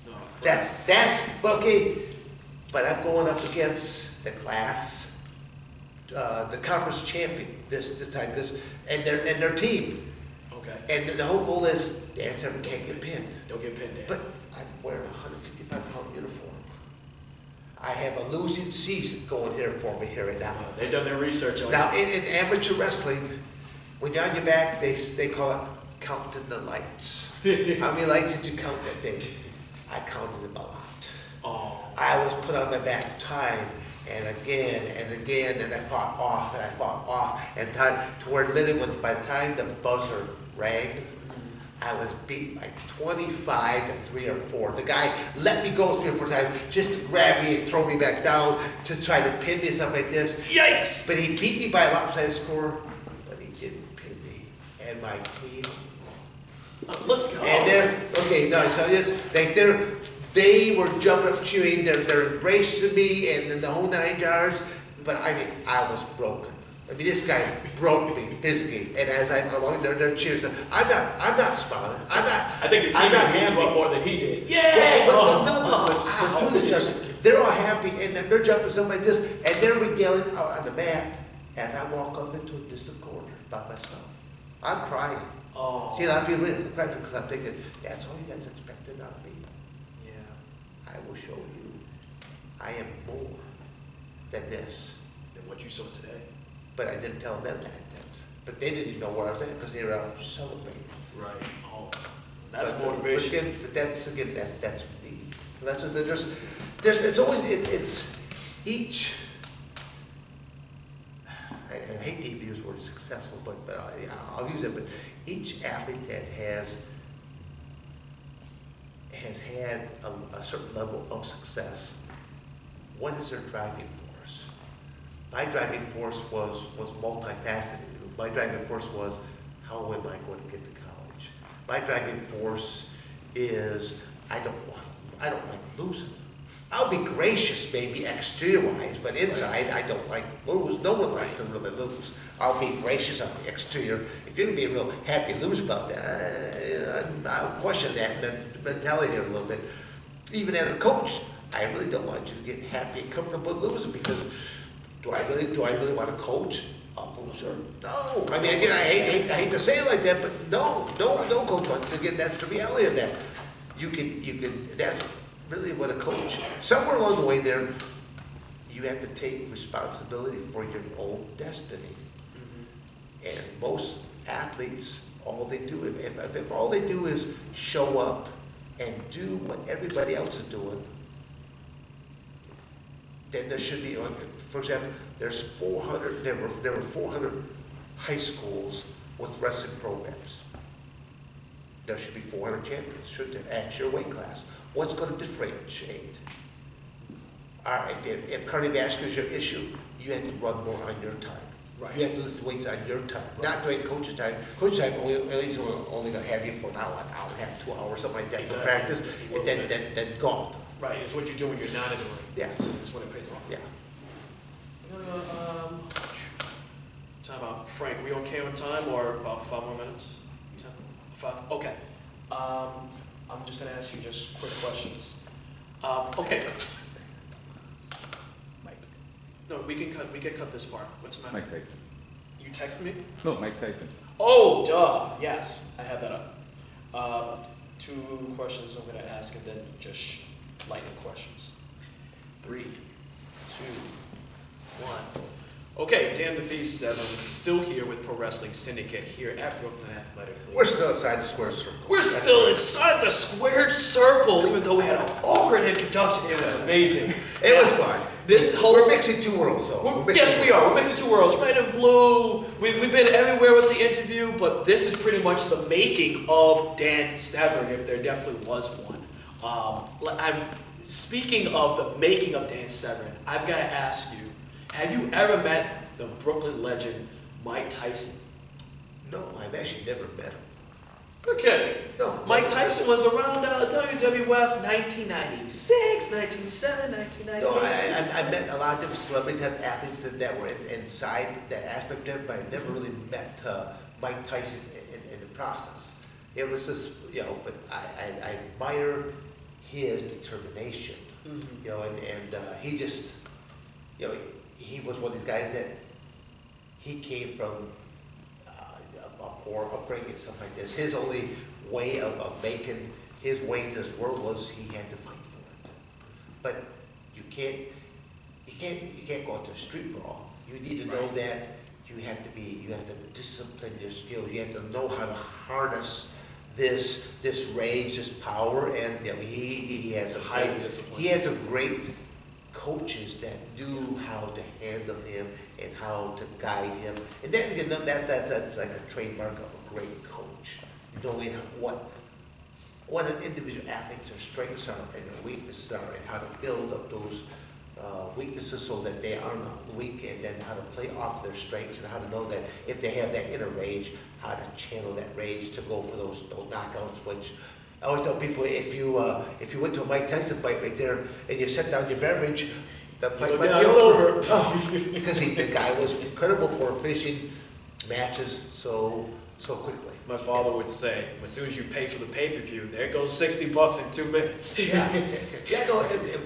No, That's okay. But I'm going up against the class, the conference champion this time, and their team. Okay. And the whole goal is Dan Severn can't get pinned. Don't get pinned, Dan. But I'm wearing a 155-pound uniform. I have a losing season going here for me here right now. They've done their research on Now, you. in amateur wrestling, when you're on your back, they call it counting the lights. How many lights did you count that day? I counted them out. Oh. I was put on my back time and again, and I fought off, and time to where literally by the time the buzzer rang, I was beat like 25 to 3 or 4. The guy let me go 3 or 4 times just to grab me and throw me back down to try to pin me and stuff like this. Yikes! But he beat me by a lopsided score, but he didn't pin me. And my team. Let's go. And they were jumping up, cheering, they're embracing me and the whole 9 yards. But I mean, I was broken. I mean, this guy broke me physically, and as I'm along, they're cheering. So I'm not smiling. I think your team I'm not has beat happy. you up more than he did. Yay! But to this justice, they're all happy, and they're jumping something like this, and they're regaling out on the mat as I walk up into a distant corner by myself. I'm crying. Oh. See, a lot of people really cry because I'm thinking, that's all you guys expected of me. Yeah. I will show you I am more than this. Than what you saw today. but I didn't tell them that. But they didn't even know where I was at because they were out celebrating. Right. Oh, that's But motivation. But that's me. That's what it's always it's each. I hate to use the word successful, but yeah, I'll use it. But each athlete that has had a certain level of success, what is their driving force? My driving force was multifaceted. My driving force was, how am I going to get to college? My driving force is, I don't like losing. I'll be gracious, maybe exterior-wise, but inside I don't like to lose. No one likes to really lose. I'll be gracious on the exterior. If you're gonna be real happy to lose about that, I'll question that mentality a little bit. Even as a coach, I really don't want you to get happy and comfortable losing, because do I really want to coach a loser? No. I mean, again, I hate to say it like that, but no coach wants to get. That's the reality of that. You can. That's really what a coach. Somewhere along the way there, you have to take responsibility for your own destiny. Mm-hmm. And most athletes, all they do, if all they do is show up and do what everybody else is doing, then there should be, for example, there were 400 high schools with wrestling programs. There should be 400 champions, should there, at your weight class. What's going to differentiate? If cardiovascular is your issue, you have to run more on your time. Right. You have to lift weights on your time, not during coach's time. Coach's time only going to have you for an hour and a half, 2 hours, something like that, for practice, and then gone. Right, it's what you do when you're not in the ring. Yes. It's when it pays off. Yeah. Time out. Frank, we okay on time, or about 5 more minutes? 10? 5? Okay. I'm just going to ask you just quick questions. Okay. Mike. No, we can cut this part. What's the matter? Mike Tyson. You texted me? No, Mike Tyson. Oh, duh. Yes, I have that up. 2 questions I'm going to ask, and then just lightning questions. 3, 2, 1. Okay, Dan the Beast Severn, still here with Pro Wrestling Syndicate here at Brooklyn Athletic. We're still inside the square circle. We're still inside the squared circle, even though we had an awkward introduction. It was amazing. It was fun. We're mixing 2 worlds, though. Yes, we are. We're mixing 2 worlds. Red and blue. We've been everywhere with the interview, but this is pretty much the making of Dan Severn, if there definitely was one. Speaking of the making of Dan Severn, I've got to ask you, have you ever met the Brooklyn legend, Mike Tyson? No, I've actually never met him. Okay. No. Mike Tyson was around WWF 1996, 1997, 1998. No, I met a lot of different celebrity type athletes that were inside that aspect there, but I never really met Mike Tyson in the process. It was just, but I admire his determination, and he just, he was one of these guys that he came from a poor upbringing, something like this. His only way of making his way in this world was he had to fight for it. But you can't go out to a street brawl. You need to know that you have to discipline your skills. You have to know how to harness this rage, this power, and he has a highly disciplined. He has a great coaches that knew how to handle him and how to guide him. And then that's like a trademark of a great coach. Knowing what an individual athlete's strengths are and their weaknesses are, and how to build up those weaknesses so that they are not weak, and then how to play off their strengths, and how to know that if they have that inner rage, how to channel that rage to go for those knockouts, which I always tell people, if you went to a Mike Tyson fight right there and you set down your beverage, the fight might be over. Because the guy was incredible for finishing matches so quickly. My father would say, as soon as you pay for the pay-per-view, there goes $60 in 2 minutes.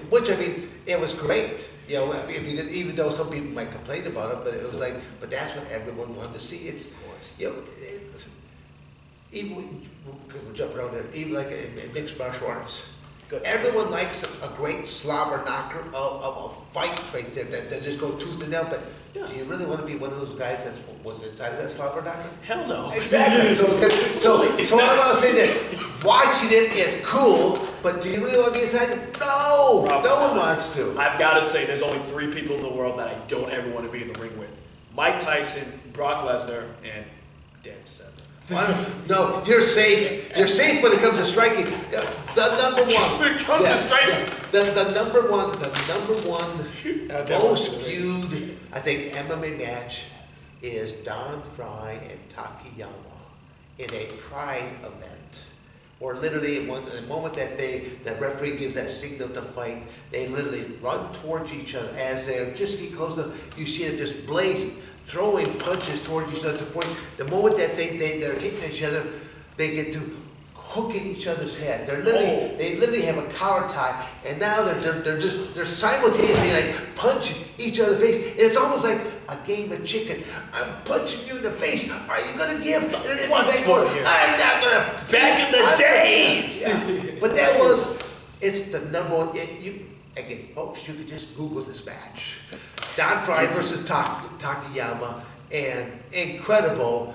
Which I mean, it was great. Even though some people might complain about it, but it was like, but that's what everyone wanted to see. It's, even we're jumping around there, even like in mixed martial arts, Good. Everyone likes a great slobber knocker of a fight right there that just go tooth and nail. But Yeah. do you really want to be one of those guys that was inside of that slobber knocker? Hell no. Exactly. So I'm not saying that watching it is cool, but do you really want to be inside it? No, Probably no one not. wants to. I've got to say, there's only 3 people in the world that I don't ever want to be in the ring with: Mike Tyson, Brock Lesnar, and Dan Severn. No, you're safe. You're safe when it comes to striking. The number one. When it comes to striking. The number one most definitely. viewed, I think, MMA match is Don Fry and Takayama in a Pride event. Or literally, the moment that the referee gives that signal to fight, they literally run towards each other as they're just getting close to. You see them just blazing, throwing punches towards each other to the point. The moment that they're hitting each other, they get to hooking each other's head. They literally have a collar tie, and now they're simultaneously like punching each other in the face. And it's almost like a game of chicken. I'm punching you in the face. Are you gonna give? Blood sport here. I'm not gonna. Back in the days. Yeah. But it's the number one. Again, folks, you can just Google this match. Don Fry versus Takayama, and incredible,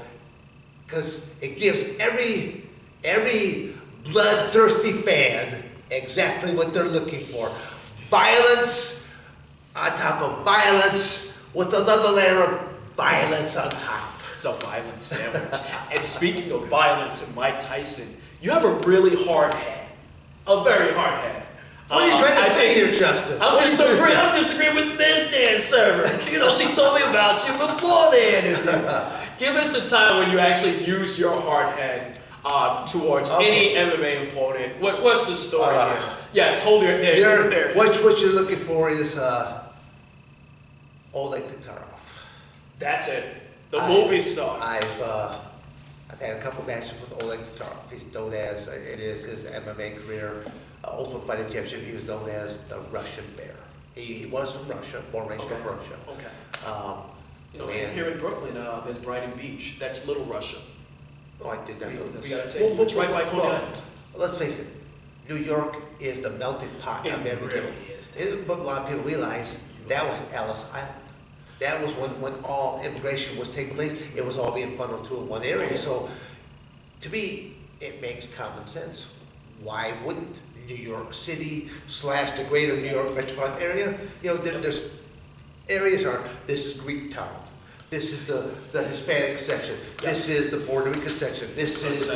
because it gives every bloodthirsty fan exactly what they're looking for. Violence on top of violence with another layer of violence on top. It's a violent sandwich. And speaking of violence and Mike Tyson, you have a really hard head. A very hard head. What are you trying to say here, Justin? I'm just agreeing with Miss Dan Severn. You know, she told me about you before the interview. Give us a time when you actually use your hard head towards any MMA opponent. What's the story here? Yes, hold your head. There. What you're looking for is Oleg Tatarov. That's it. The movie star. I've had a couple matches with Oleg Tatarov. He's known as, it is his MMA career, Ultimate Fighting Championship. He was known as the Russian Bear. He was from Russia, born and raised from Russia. Okay. You know, here in Brooklyn, there's Brighton Beach. That's Little Russia. Oh, I did not know this. We gotta take it. It's right by Coney Island. Let's face it, New York is the melting pot of everything. Really is. But a lot of people realize that was Ellis Island. That was when all immigration was taking place. It was all being funneled to one area. So, to me, it makes common sense. Why wouldn't New York City / the greater New York metropolitan area? You know, there's areas this is Greek Town. This is the Hispanic section. This is the Puerto Rican section. This is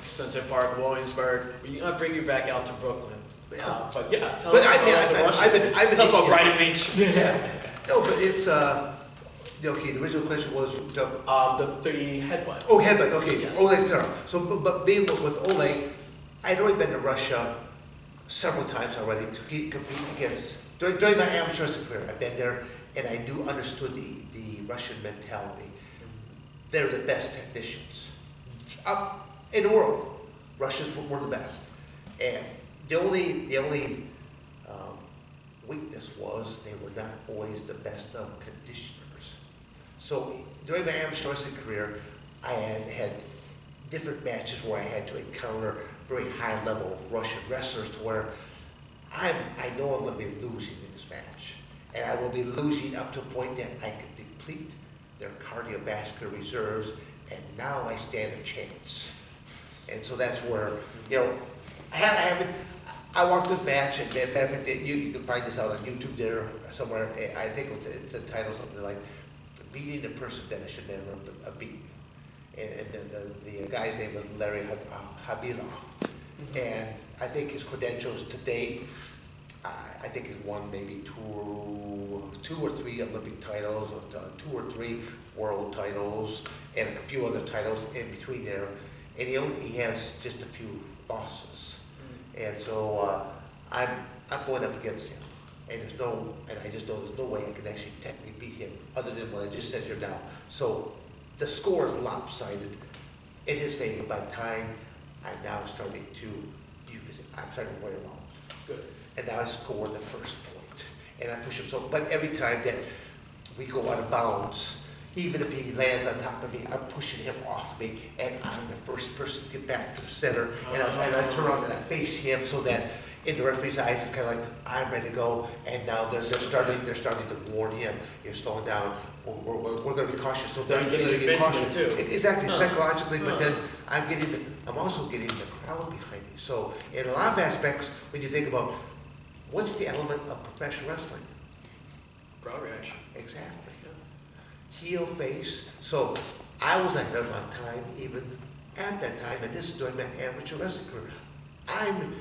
Sunset Park, Williamsburg. We're gonna bring you back out to Brooklyn. Yeah. But yeah, tell us about Brighton Beach. Yeah. No, but it's okay. The original question was The headbutt. Oh, headbutt. Okay, Yes. Oleg Tatarov. So, but being with Oleg, I'd already been to Russia several times already to compete against during my amateur career. I've been there, and I understood the Russian mentality. They're the best technicians in the world. Russians were the best, and the only weakness was they were not always the best of conditioners. So during my amateur wrestling career, I had different matches where I had to encounter very high-level Russian wrestlers to where I know I'm going to be losing in this match. And I will be losing up to a point that I can deplete their cardiovascular reserves, and now I stand a chance. And so that's where, you know, I walked this match, and you can find this out on YouTube there somewhere. I think it's entitled something like "Beating the Person That I Should Never Have Beaten," and the guy's name was Larry Habilov, and I think his credentials to date, I think he's won maybe two or three Olympic titles, 2 or 3 world titles, and a few other titles in between there, and he has just a few losses. And so I'm going up against him, and I just know there's no way I can actually technically beat him other than what I just said here now. So the score is lopsided in his favor. By the time I'm now starting I'm starting to wear him out. Good. And now I score the first point, and I push him so. But every time that we go out of bounds, even if he lands on top of me, I'm pushing him off me, and I'm the first person to get back to the center, and I turn around and I face him so that in the referee's eyes, it's kind of like, I'm ready to go, and now they're starting to warn him, you're slowing down, we're going to be cautious, so they're going to get cautious. Too. Exactly, psychologically, but then I'm also getting the crowd behind me. So in a lot of aspects, when you think about what's the element of professional wrestling? Crowd reaction. Exactly. Heel, face. So I was ahead of my time even at that time, and this is during my amateur wrestling career. I'm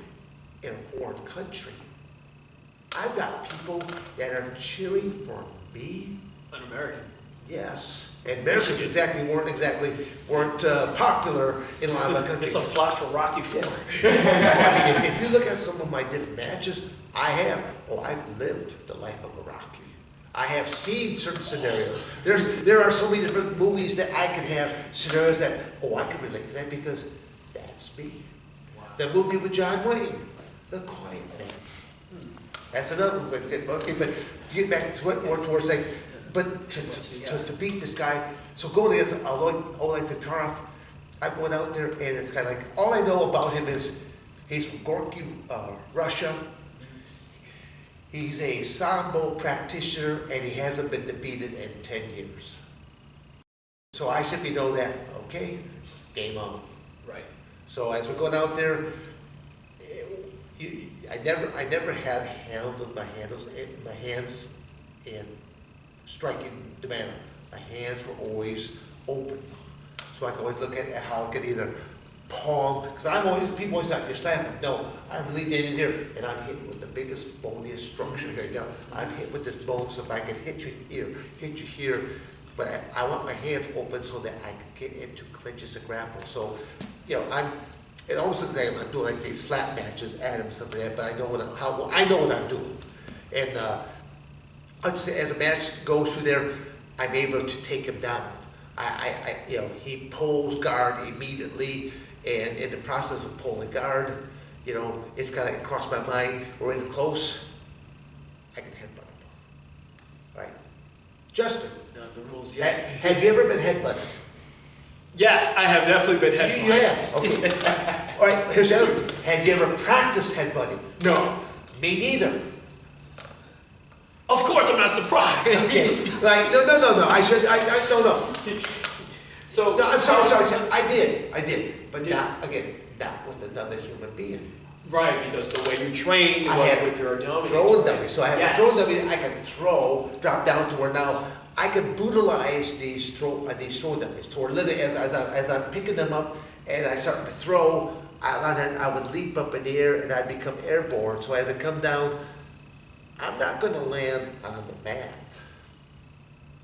in a foreign country. I've got people that are cheering for me. An American. Yes. And Americans weren't popular in a lot of the countries. It's a plot for Rocky IV. I mean, if you look at some of my different matches, I've lived the life of a Rocky. I have seen certain scenarios. There are so many different movies that I can have scenarios that, I can relate to that because that's me. Wow. The movie with John Wayne, The Quiet Man. That's another one. Okay, but get back to what more towards saying, but to beat this guy, so going against Oleg Tatarov, I'm going out there and it's kind of like, all I know about him is he's from Gorky, Russia. He's a Sambo practitioner and he hasn't been defeated in 10 years. So I simply know that, okay, game on. Right. So as we're going out there, I never had handled my hands in striking the manner. My hands were always open. So I could always look at how I could either palm, because people always thought, you're slapping. No, I'm leaning in here, and I'm hitting with the biggest, boniest structure here. You know, I'm hit with this bone, so if I can hit you here, but I want my hands open so that I can get into clinches and grapple. So, it almost looks like I'm doing like these slap matches at him, something like that, but I know what I'm doing. And I'll just say, as a match goes through there, I'm able to take him down. He pulls guard immediately, and in the process of pulling guard, it's kind of crossed my mind. We're in close. I can headbutt him. Right, Justin. Not the rules yet. Have you ever been headbutted? Yes, I have definitely been headbutted. You have. Okay. All right. Here's the other. Have you ever practiced headbutting? No. Me neither. Of course, I'm not surprised. Okay. Like no. No. So No, I'm sorry. I did, but not with another human being. Right, because the way you train was with your dummy. Throwing dummies. So I have a throwing dummy. I can drop down to where now I can brutalize these throwing dummies. To where literally as I'm picking them up and I start to throw, I would leap up in the air and I'd become airborne. So as I come down, I'm not going to land on the mat.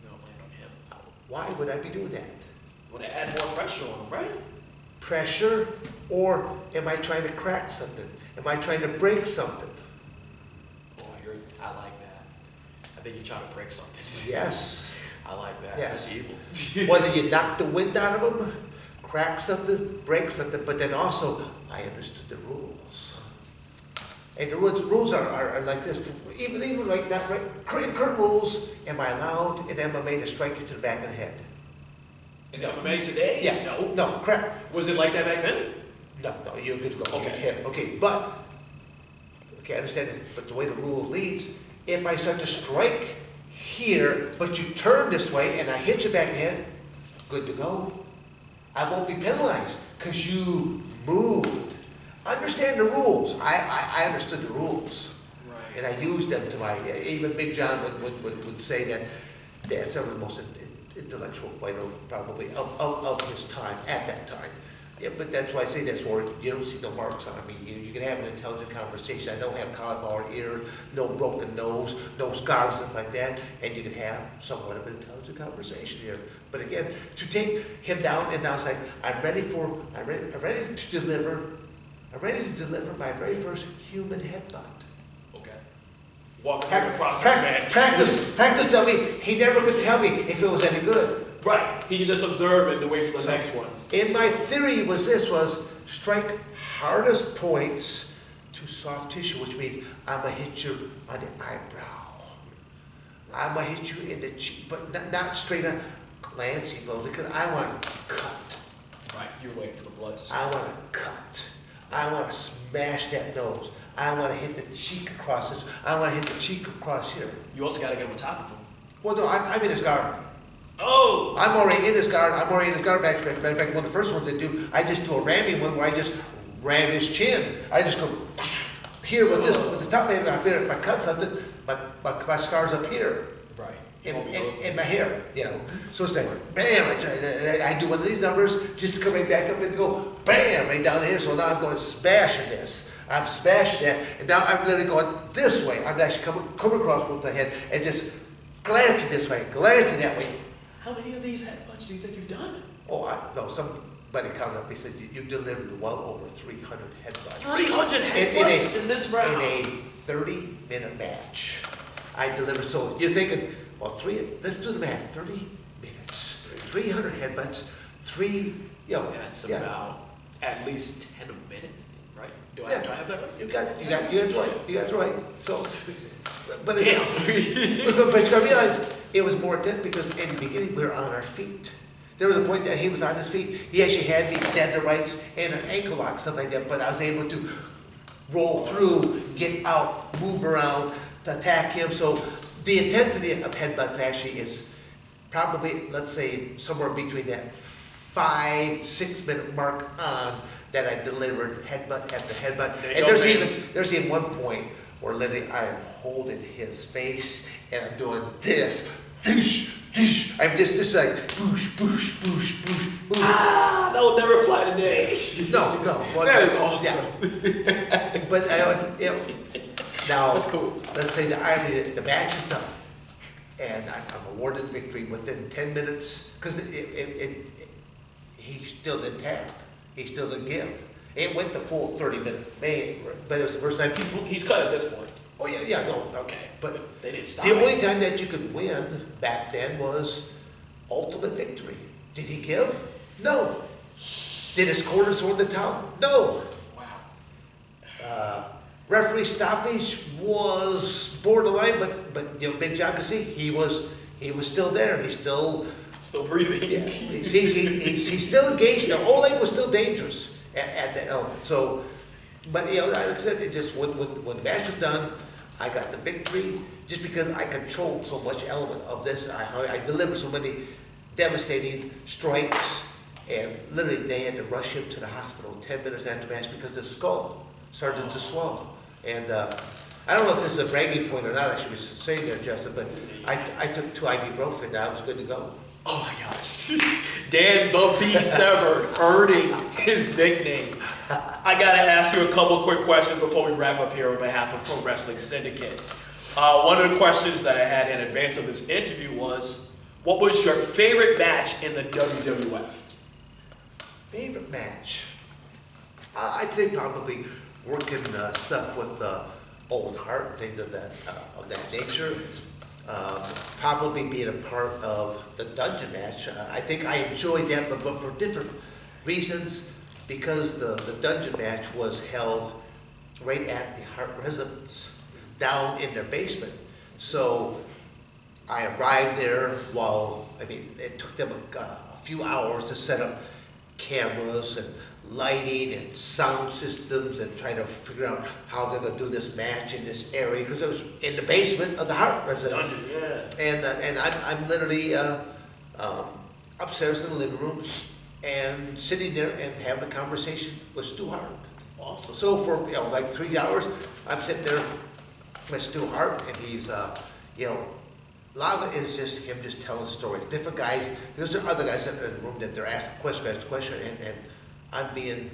No, land on him. Why would I be doing that? Want to add more pressure on him, right? Pressure, or am I trying to crack something? Am I trying to break something? Oh, I like that. I think you're trying to break something. Yes. I like that. Yes. That's evil. Whether you knock the wind out of them, crack something, break something, but then also I understood the rules. And the rules are like this. Even right now, current rules, am I allowed in MMA to strike you to the back of the head? In MMA today? Yeah. No, crap. Was it like that back then? No, you're good to go. Okay. Okay, I understand it, but the way the rule leads, if I start to strike here, but you turn this way and I hit you back in the head, good to go. I won't be penalized because you moved. Understand the rules. I understood the rules. Right. And I used them to even Big John would say that that's the most intellectual fighter probably of his time, at that time. Yeah, but that's why I say that's where you don't see no marks on me. You can have an intelligent conversation. I don't have cauliflower ears, no broken nose, no scars, stuff like that, and you can have somewhat of an intelligent conversation here. But again, to take him down and now say, I'm ready to deliver my very first human headbutt. Okay. Walk us through the process, man. Practice dummy. He never could tell me if it was any good. Right. He can just observe it and wait for the next one. And my theory was strike hardest points to soft tissue, which means I'm going to hit you on the eyebrow. I'm going to hit you in the cheek, but not straight on, glancing blow, because I want to cut. Right. You're waiting for the blood to start. I want to cut. I want to smash that nose. I want to hit the cheek across this. I want to hit the cheek across here. You also got to get him on top of him. Well, no, I'm in his guard. Oh! I'm already in his guard. I'm already in his guard. Matter of fact, one of the first ones I do, I just do a ramming one where I just ram his chin. I just go here with this, with the top hand. I feel if I cut something, my scar's up here. Right. In my hair, you know. So it's like, bam, I do one of these numbers just to come right back up and go, bam, right down here. So now I'm going smashing this. I'm smashing that. And now I'm literally going this way. I'm actually coming across with the head and just glancing this way, glancing that way. How many of these headbutts do you think you've done? Oh, no, somebody counted up. He said, you delivered well over 300 headbutts. 300 headbutts in this round? In a 30-minute match. I delivered, so you're thinking, well, let's do the math, 30 minutes, 300 headbutts, That's about at least 10 a minute, right? Do I have that right? You got right. You got right. So, but damn. But you gotta realize it was more intense because in the beginning we were on our feet. There was a point that he was on his feet. He actually had me dead to rights and an ankle lock, something like that. But I was able to roll through, get out, move around to attack him. So the intensity of headbutts actually is probably, let's say, somewhere between that 5 to 6 minute mark on that I delivered headbutt after headbutt. And there's even one point where literally I am holding his face and I'm doing this. Doosh, doosh. I'm just like boosh, boosh, boosh, boosh, boosh. Ah, that will never fly today. No. Well, that is awesome. Yeah. But I always, now, that's cool. Let's say the match is done, and I'm awarded victory within 10 minutes, because he still didn't tap. He still didn't give. It went the full 30-minute, but it was the first time. He's cut at this point. Oh, yeah, no, okay. But they didn't stop. The only time that you could win back then was ultimate victory. Did he give? No. Did his corners hold the towel? No. Wow. Referee stoppage was borderline, but Big John could see he was still there. He's still breathing. Yeah, he's still engaged. Now, Oleg was still dangerous at that element. So, but like I said, it just when the match was done, I got the victory just because I controlled so much element of this. I delivered so many devastating strikes, and literally they had to rush him to the hospital 10 minutes after the match because his skull started to swell. And I don't know if this is a bragging point or not, I should be saying there, Justin, but I took 2 ibuprofen and I was good to go. Oh my gosh. Dan the Beast Severn earning his nickname. I gotta ask you a couple quick questions before we wrap up here on behalf of Pro Wrestling Syndicate. One of the questions that I had in advance of this interview was, what was your favorite match in the WWF? Favorite match? I'd say probably working stuff with Owen Hart, things of that nature. Probably being a part of the dungeon match. I think I enjoyed that, but for different reasons, because the dungeon match was held right at the Hart residence, down in their basement. So I arrived there it took them a few hours to set up cameras and lighting and sound systems and trying to figure out how they're going to do this match in this area, because it was in the basement of the Hart residence. Dungeon, yeah. And I'm literally upstairs in the living room and sitting there and having a conversation with Stu Hart. Awesome. So for like 3 hours, I'm sitting there with Stu Hart, and he's a lot of it is just him just telling stories. Different guys. There's other guys in the room that they're asking question after question, and I'm being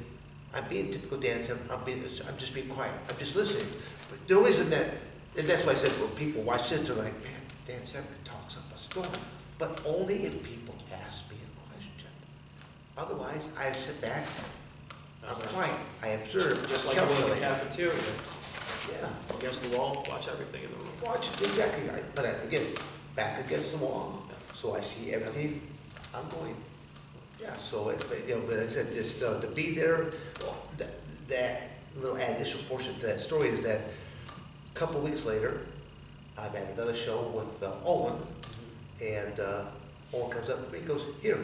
typical Dan Severn. I'm just being quiet. I'm just listening. But the reason that, and that's why I said when people watch this, they're like, man, Dan Severn talks up a story. But only if people ask me a question. Otherwise, I sit back. I'm quiet. I observe. Just like going to the cafeteria. Yeah. Against the wall, watch everything in the room. Watch it, exactly right. But again, back against the wall, so I see everything I'm going. Yeah, so but like I said, just to be there, that little additional portion to that story is that a couple weeks later, I'm at another show with Owen, and Owen comes up to me and goes, "Here,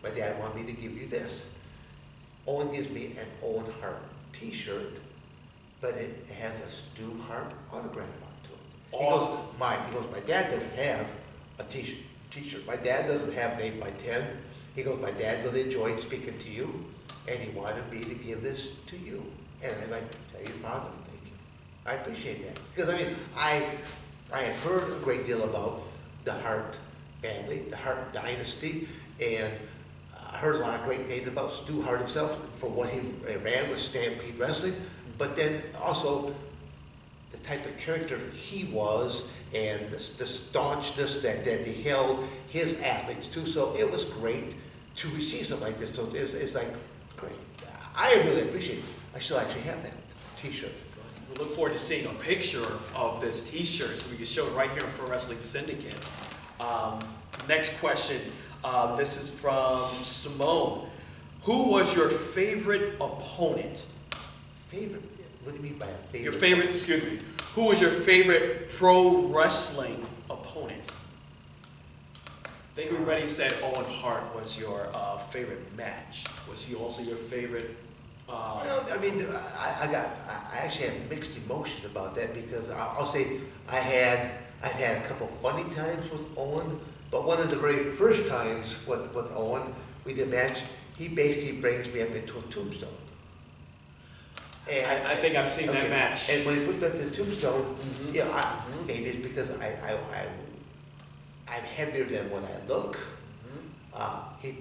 my dad wanted me to give you this." Owen gives me an Owen Hart T-shirt, but it has a Stu Hart autograph onto it. Awesome. He goes, my dad doesn't have a t-shirt. My dad doesn't have an 8x10. He goes, my dad really enjoyed speaking to you, and he wanted me to give this to you. And I'd like to tell your father, thank you. I appreciate that. Because I mean, I had heard a great deal about the Hart family, the Hart dynasty, and I heard a lot of great things about Stu Hart himself for what he ran with Stampede Wrestling, but then also the type of character he was and the staunchness that he held his athletes to. So it was great to receive something like this. So it's like, great. I really appreciate it. I still actually have that t-shirt. We look forward to seeing a picture of this t-shirt so we can show it right here on Pro Wrestling Syndicate. Next question. This is from Simone. Who was your favorite opponent? Favorite? What do you mean by a favorite? Your favorite, excuse me. Who was your favorite pro wrestling opponent? I think everybody said Owen Hart was your favorite match. Was he also your favorite? Well, I mean, I actually have mixed emotion about that because I'll say I've had a couple funny times with Owen, but one of the very first times with Owen, we did a match. He basically brings me up into a tombstone. And I think I've seen that match. And when he put me up in the tombstone, you know, maybe it's because I'm heavier than what I look. He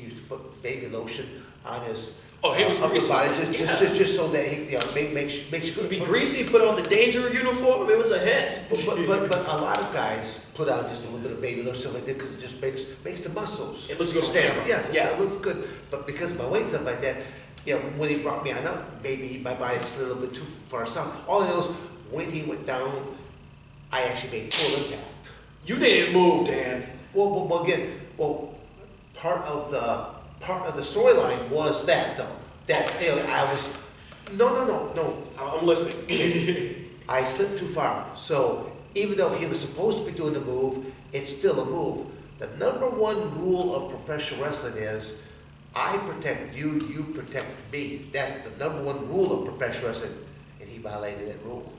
used to put baby lotion on his he was upper greasy. body just so that he makes you good. Be greasy, put on the Danger uniform, it was a hit. But a lot of guys put on just a little bit of baby lotion like that because it just makes the muscles. It looks good on stand. camera. Yeah, it looks good. But because of my weight and stuff like that, you know, when he brought me on up, maybe my body's still a little bit too far south. All I know is when he went down, I actually made full impact. You didn't move, Dan. Well, again, part of the storyline was that though. That you know, I was no. I'm listening. I slipped too far. So even though he was supposed to be doing the move, it's still a move. The number one rule of professional wrestling is I protect you, you protect me. That's the number one rule of professional wrestling, and he violated that rule.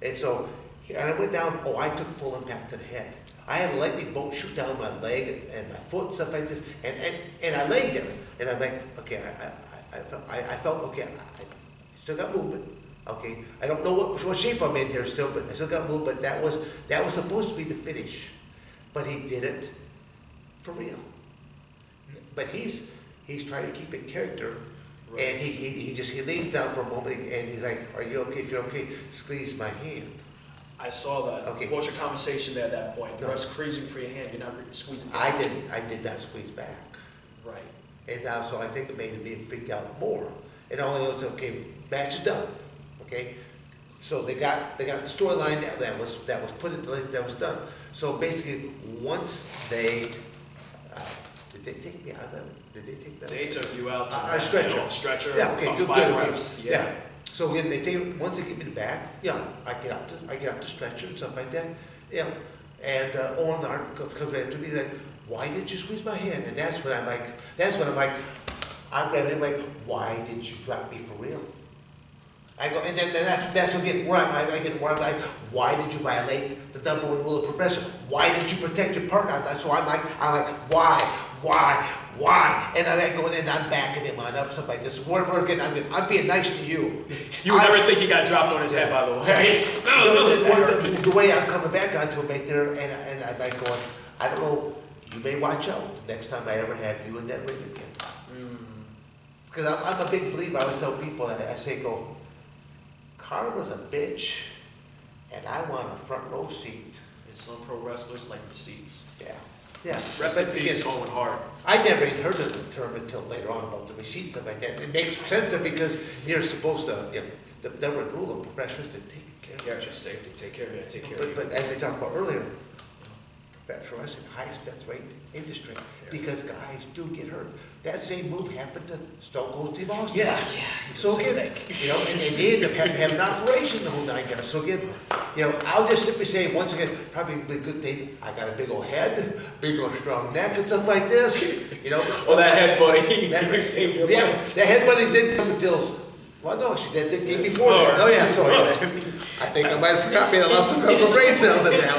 And so, and I went down. I took full impact to the head. I had a lightning bolt shoot down my leg and my foot and stuff like this, and I laid there, and I'm like, okay, I felt okay. I still got movement. Okay, I don't know what shape I'm in here still, but I still got movement. But that was supposed to be the finish, but he did it for real. But he's trying to keep it character, right. And he leans down for a moment and he's like, "Are you okay? If you're okay, squeeze my hand." I saw that. Okay. What was your conversation there at that point? No. You were squeezing for your hand. You're not squeezing. I did not squeeze back. Right. And now, so I think it made me freak out more. It only was okay. Match is done. Okay. So they got the storyline that was put into place, that was done. So basically, once they did they take me out of them? Did they take me out? They took you out On a stretcher. Stretcher. Yeah. Okay. About Good. 5 Okay. reps. Yeah. So when once they get me back, yeah, I get up to stretcher and stuff like that. Yeah. And Owen Hart comes right up to me like, "Why did you squeeze my hand?" And that's when I'm like, I'm grabbing him like, "Why did you drop me for real?" I go, and then that's again where I'm like, "Why did you violate the number one rule of profession? Why did you protect your partner?" So I'm like, why? And I'm going in, I'm backing him on up, stuff like this. Again, I'm being nice to you. You would never think he got dropped on his head, by the way. The way I'm coming back onto him right there, and I'm like going, I don't know, you may watch out the next time I ever have you in that ring again. Because I'm a big believer. I always tell people, I say, Carla's a bitch, and I want a front row seat. And some pro wrestlers like receipts. Yeah. Rest in peace, Owen Hart. I never even heard of the term until later on about the receipt, stuff like that. It makes sense because you're supposed to, the number one rule of professionals to take care of your safety. Take care of it. Take care of you. But as we talked about earlier, professional wrestling, highest death rate industry, because guys do get hurt. That same move happened to Stone Cold Steve Austin. Yeah. So again, and they end up having to have an operation the whole 9 yards. So again, I'll just simply say once again, probably a good thing. I got a big old head, big old strong neck, and stuff like this. Well, that head buddy. That head buddy didn't come until Well, no, she did the day before that. Oh, yeah, sorry. I think I might have forgot me. I lost a couple of brain cells in there.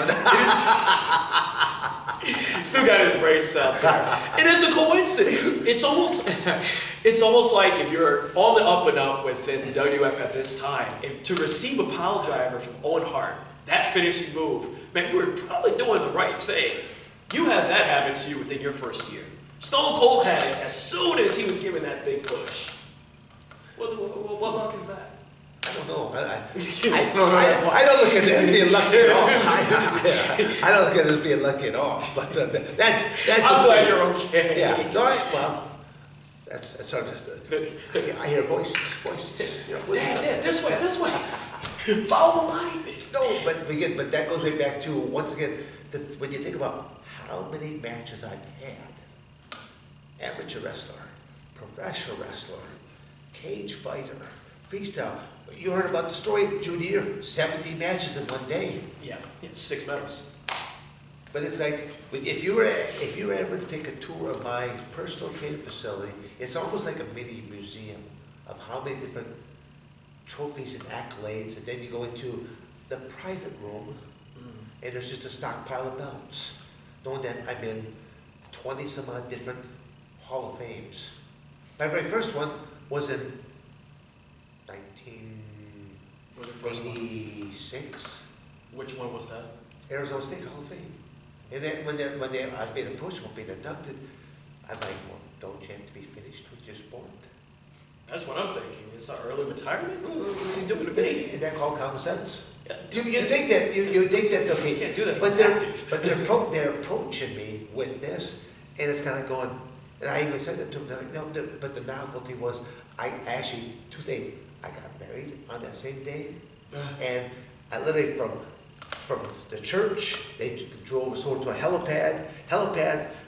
Still got his brain cells there. It is a coincidence. It's almost like if you're on the up and up within WF at this time, to receive a pile driver from Owen Hart, that finishing move, man, you were probably doing the right thing. You had that happen to you within your first year. Stone Cold had it as soon as he was given that big push. What luck is that? I don't know. I don't look at it as being lucky at all. I don't look at it as being lucky at all. But that's I'm glad you're okay. Yeah. No, well, that's sort of just. I hear voices. You know, Dad, this way. Follow the line. No, but that goes right back to once again when you think about how many matches I've had. Amateur wrestler, professional wrestler, cage fighter, freestyle. You heard about the story of Junior, 17 matches in one day. Yeah, 6 medals. But it's like, if you were ever to take a tour of my personal training facility, it's almost like a mini museum of how many different trophies and accolades, and then you go into the private room, and there's just a stockpile of belts, knowing that I'm in 20 some odd different Hall of Fames. My very first one was in 1986. Which one was that? Arizona State Hall of Fame. And then when I was being approached about being inducted, I'm like, well, don't you have to be finished with your sport? That's what I'm thinking. It's not early retirement? What are you doing to me? And that's called common sense. Yeah. You think that, okay. You can't do that. But they're approaching me with this, and it's kind of going, and I even said that to them, no, but the novelty was, I actually, two things, I got married on that same day, and I literally from the church, they drove us over to a helipad,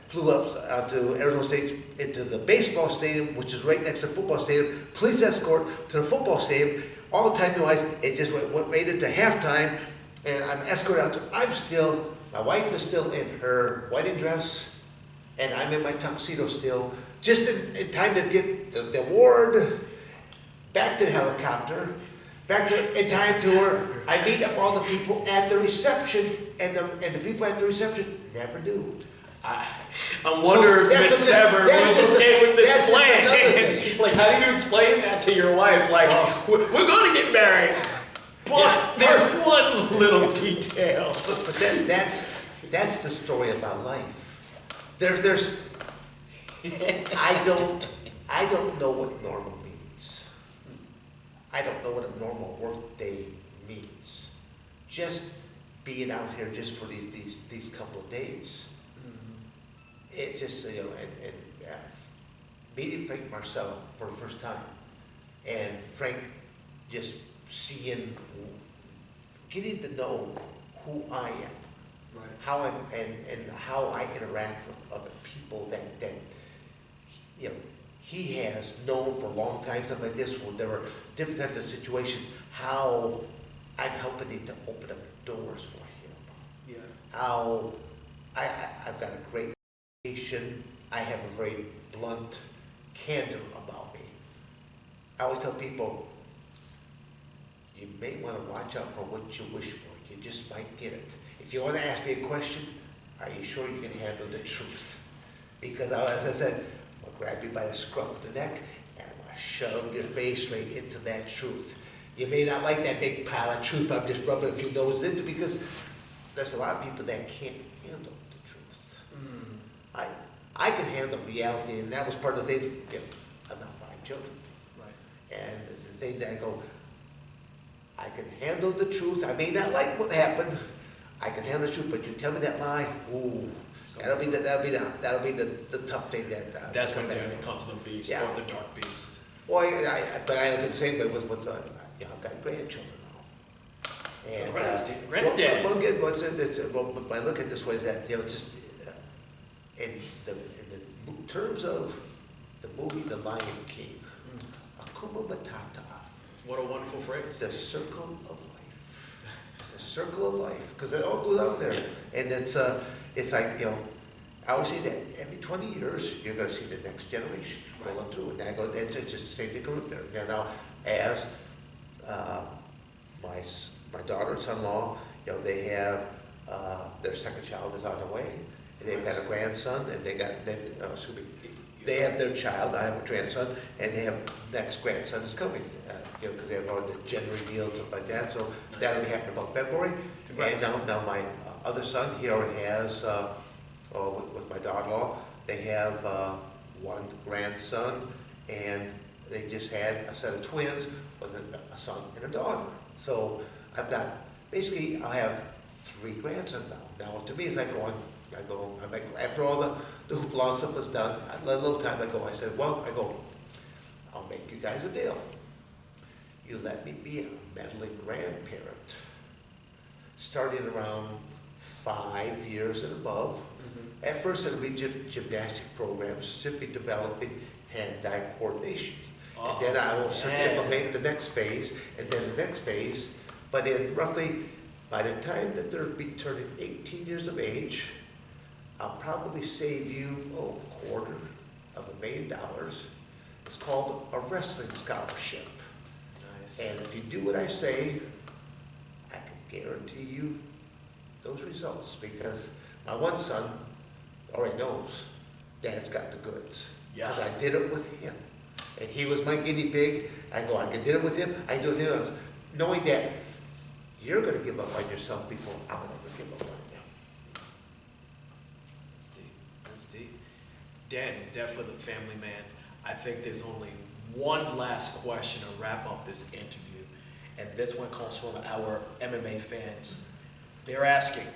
flew up to Arizona State, into the baseball stadium, which is right next to the football stadium, police escort to the football stadium, all the time-wise, it just went right into halftime, and I'm escorted out my wife is still in her wedding dress, and I'm in my tuxedo still, just in time to get the award, back to the helicopter, in time to her. I meet up all the people at the reception, and the people at the reception never knew. I'm wondering if Miss Severn was okay with this plan. Like, how do you explain that to your wife? Like, we're going to get married, but there's one little detail. But then that's the story about life. There's I don't know what normal means. I don't know what a normal work day means. Just being out here just for these couple of days. It just, and meeting Frank Marcel for the first time, and Frank just getting to know who I am, right. How I'm, and how I interact with other people that he has known for a long time, stuff like this, where there were different types of situations, how I'm helping him to open up doors for him. Yeah. How I've got a great reputation. I have a very blunt candor about me. I always tell people, you may want to watch out for what you wish for. You just might get it. If you want to ask me a question, are you sure you can handle the truth? Because as I said, I'll grab you by the scruff of the neck and I'm going to shove your face right into that truth. You may not like that big pile of truth I'm just rubbing a few noses into, because there's a lot of people that can't handle the truth. I can handle reality, and that was part of the thing. I'm not 5 children. Right. And the thing that I go, I can handle the truth. I may not like what happened. I can handle the truth, but you tell me that lie, ooh, that'll be the tough thing that. That's when it comes to the beast, or the dark beast. Well, but I look at the same way with I've got grandchildren now. And granddad. Well, but I look at it this way, is that just in the terms of the movie The Lion King, Akuma Matata. What a wonderful phrase. The circle of life. The circle of life, because it all goes out there, and it's like I always say that every 20 years you're going to see the next generation rolling through, and it's just the same thing there. Now, as my daughter and son-in-law, they have their second child is on the way, and they've got a grandson, and they have their child. I have a grandson, and they have next grandson is coming. Because they're going to gender reveal stuff like that. So that'll be happening about February. Congrats. And now my other son, he already has with my daughter-in-law, they have one grandson, and they just had a set of twins with a son and a daughter. So I've got, basically, I have 3 grandsons now. Now, to me, it's like after all the hoopla and stuff was done, a little time ago, I said, I'll make you guys a deal. You let me be a meddling grandparent, starting around 5 years and above. At first, it'll be gymnastic programs, simply developing hand-eye coordination. And then I will implement the next phase, and then the next phase. But in roughly, by the time that they'll be turning 18 years of age, I'll probably save you $250,000. It's called a wrestling scholarship. Nice. And if you do what I say, I can guarantee you those results, because my one son already knows Dad's got the goods. Yeah. Because I did it with him. And he was my guinea pig. I did it with him. I do it with him. Knowing that you're going to give up on yourself before I'm going to give up on you. That's deep. That's deep. Dan, definitely the family man. I think there's only one last question to wrap up this interview. And this one comes from our MMA fans. They're asking,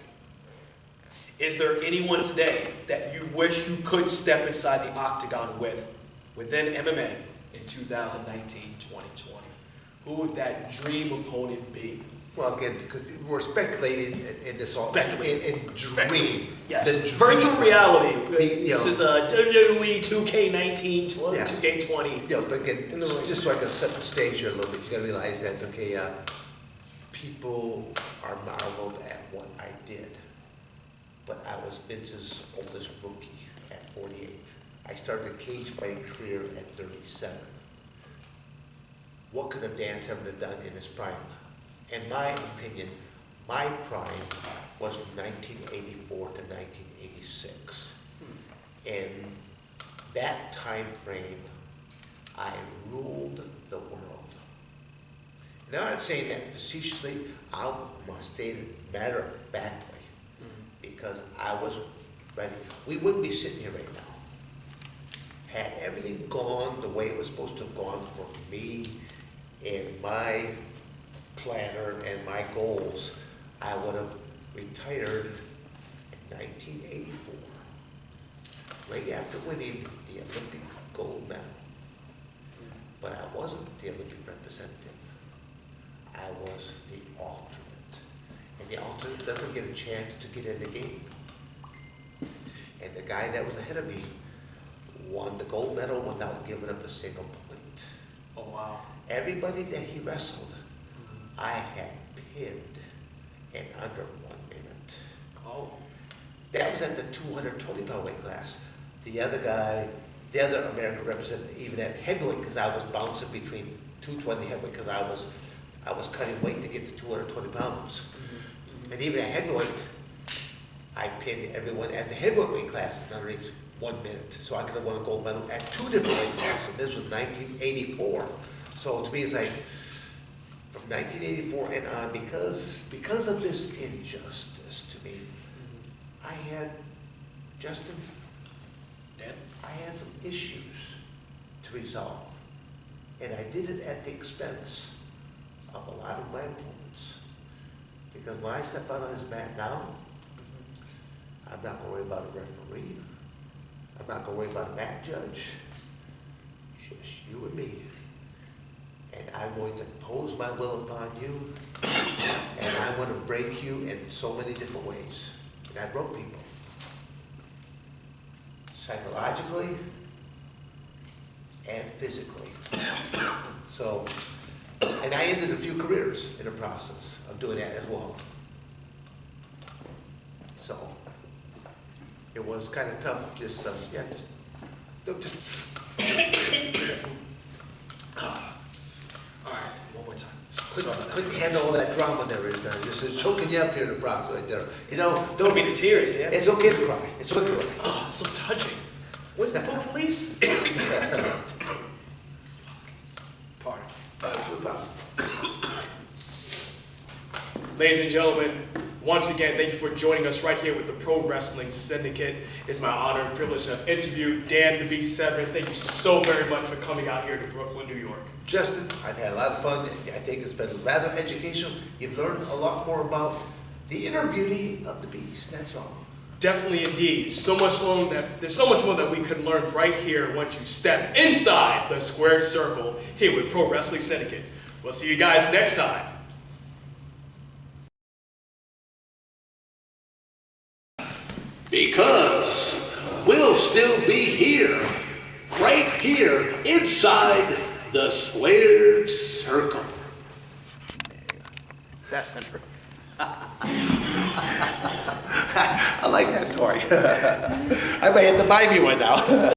is there anyone today that you wish you could step inside the octagon within MMA in 2019, 2020? Who would that dream opponent be? Well, again, because we're speculating in this all. In dream. Yes. The dream. Virtual reality. This is WWE 2K19, 2K20. But again, just so I can set the stage here a little bit, you gotta realize that, okay, people are marveled at what I did. But I was Vince's oldest rookie at 48. I started a cage fighting career at 37. What could a Dan Severn have done in his prime? In my opinion, my prime was from 1984 to 1986. In that time frame, I ruled the world. And I'm not saying that facetiously, I must state it matter-of-factly, because I was ready. We wouldn't be sitting here right now. Had everything gone the way it was supposed to have gone for me and my planner and my goals, I would have retired in 1984, right after winning the Olympic gold medal. But I wasn't the Olympic representative. I was the alternate. And the alternate doesn't get a chance to get in the game. And the guy that was ahead of me won the gold medal without giving up a single point. Oh, wow. Everybody that he wrestled, I had pinned in under 1 minute. Oh. That was at the 220-pound weight class. The other guy, the other American representative, even at heavyweight, because I was bouncing between 220 heavyweight, because I was cutting weight to get to 220 pounds. And even at heavyweight, I pinned everyone at the heavyweight weight class in under 1 minute. So I could have won a gold medal at 2 different weight classes. This was 1984. So to me, it's like, from 1984 and on, because of this injustice to me, I had, Justin, Dan? I had some issues to resolve. And I did it at the expense of a lot of my opponents. Because when I step out on this mat now, I'm not going to worry about a referee. I'm not going to worry about a mat judge. Just you and me. And I'm going to impose my will upon you, and I want to break you in so many different ways. And I broke people. Psychologically and physically. So, and I ended a few careers in the process of doing that as well. So, it was kind of tough, just. One more time. Couldn't handle all that drama there is there. Just it's choking you up here in the Bronx right there. You know, Don't be the tears, Dan. It's okay to cry. It's okay to cry. Oh, so touching. Where's the book police? Pardon. Ladies and gentlemen, once again, thank you for joining us right here with the Pro Wrestling Syndicate. It's my honor and privilege to have interviewed Dan the Beast Severn. Thank you so very much for coming out here to Brooklyn, New York. Justin, I've had a lot of fun. I think it's been rather educational. You've learned a lot more about the inner beauty of the beast. That's all. Definitely indeed. There's so much more that we could learn right here once you step inside the squared circle here with Pro Wrestling Syndicate. We'll see you guys next time. Because we'll still be here, right here, inside the squared circle. That's it. I like that toy. I may have to buy me one now.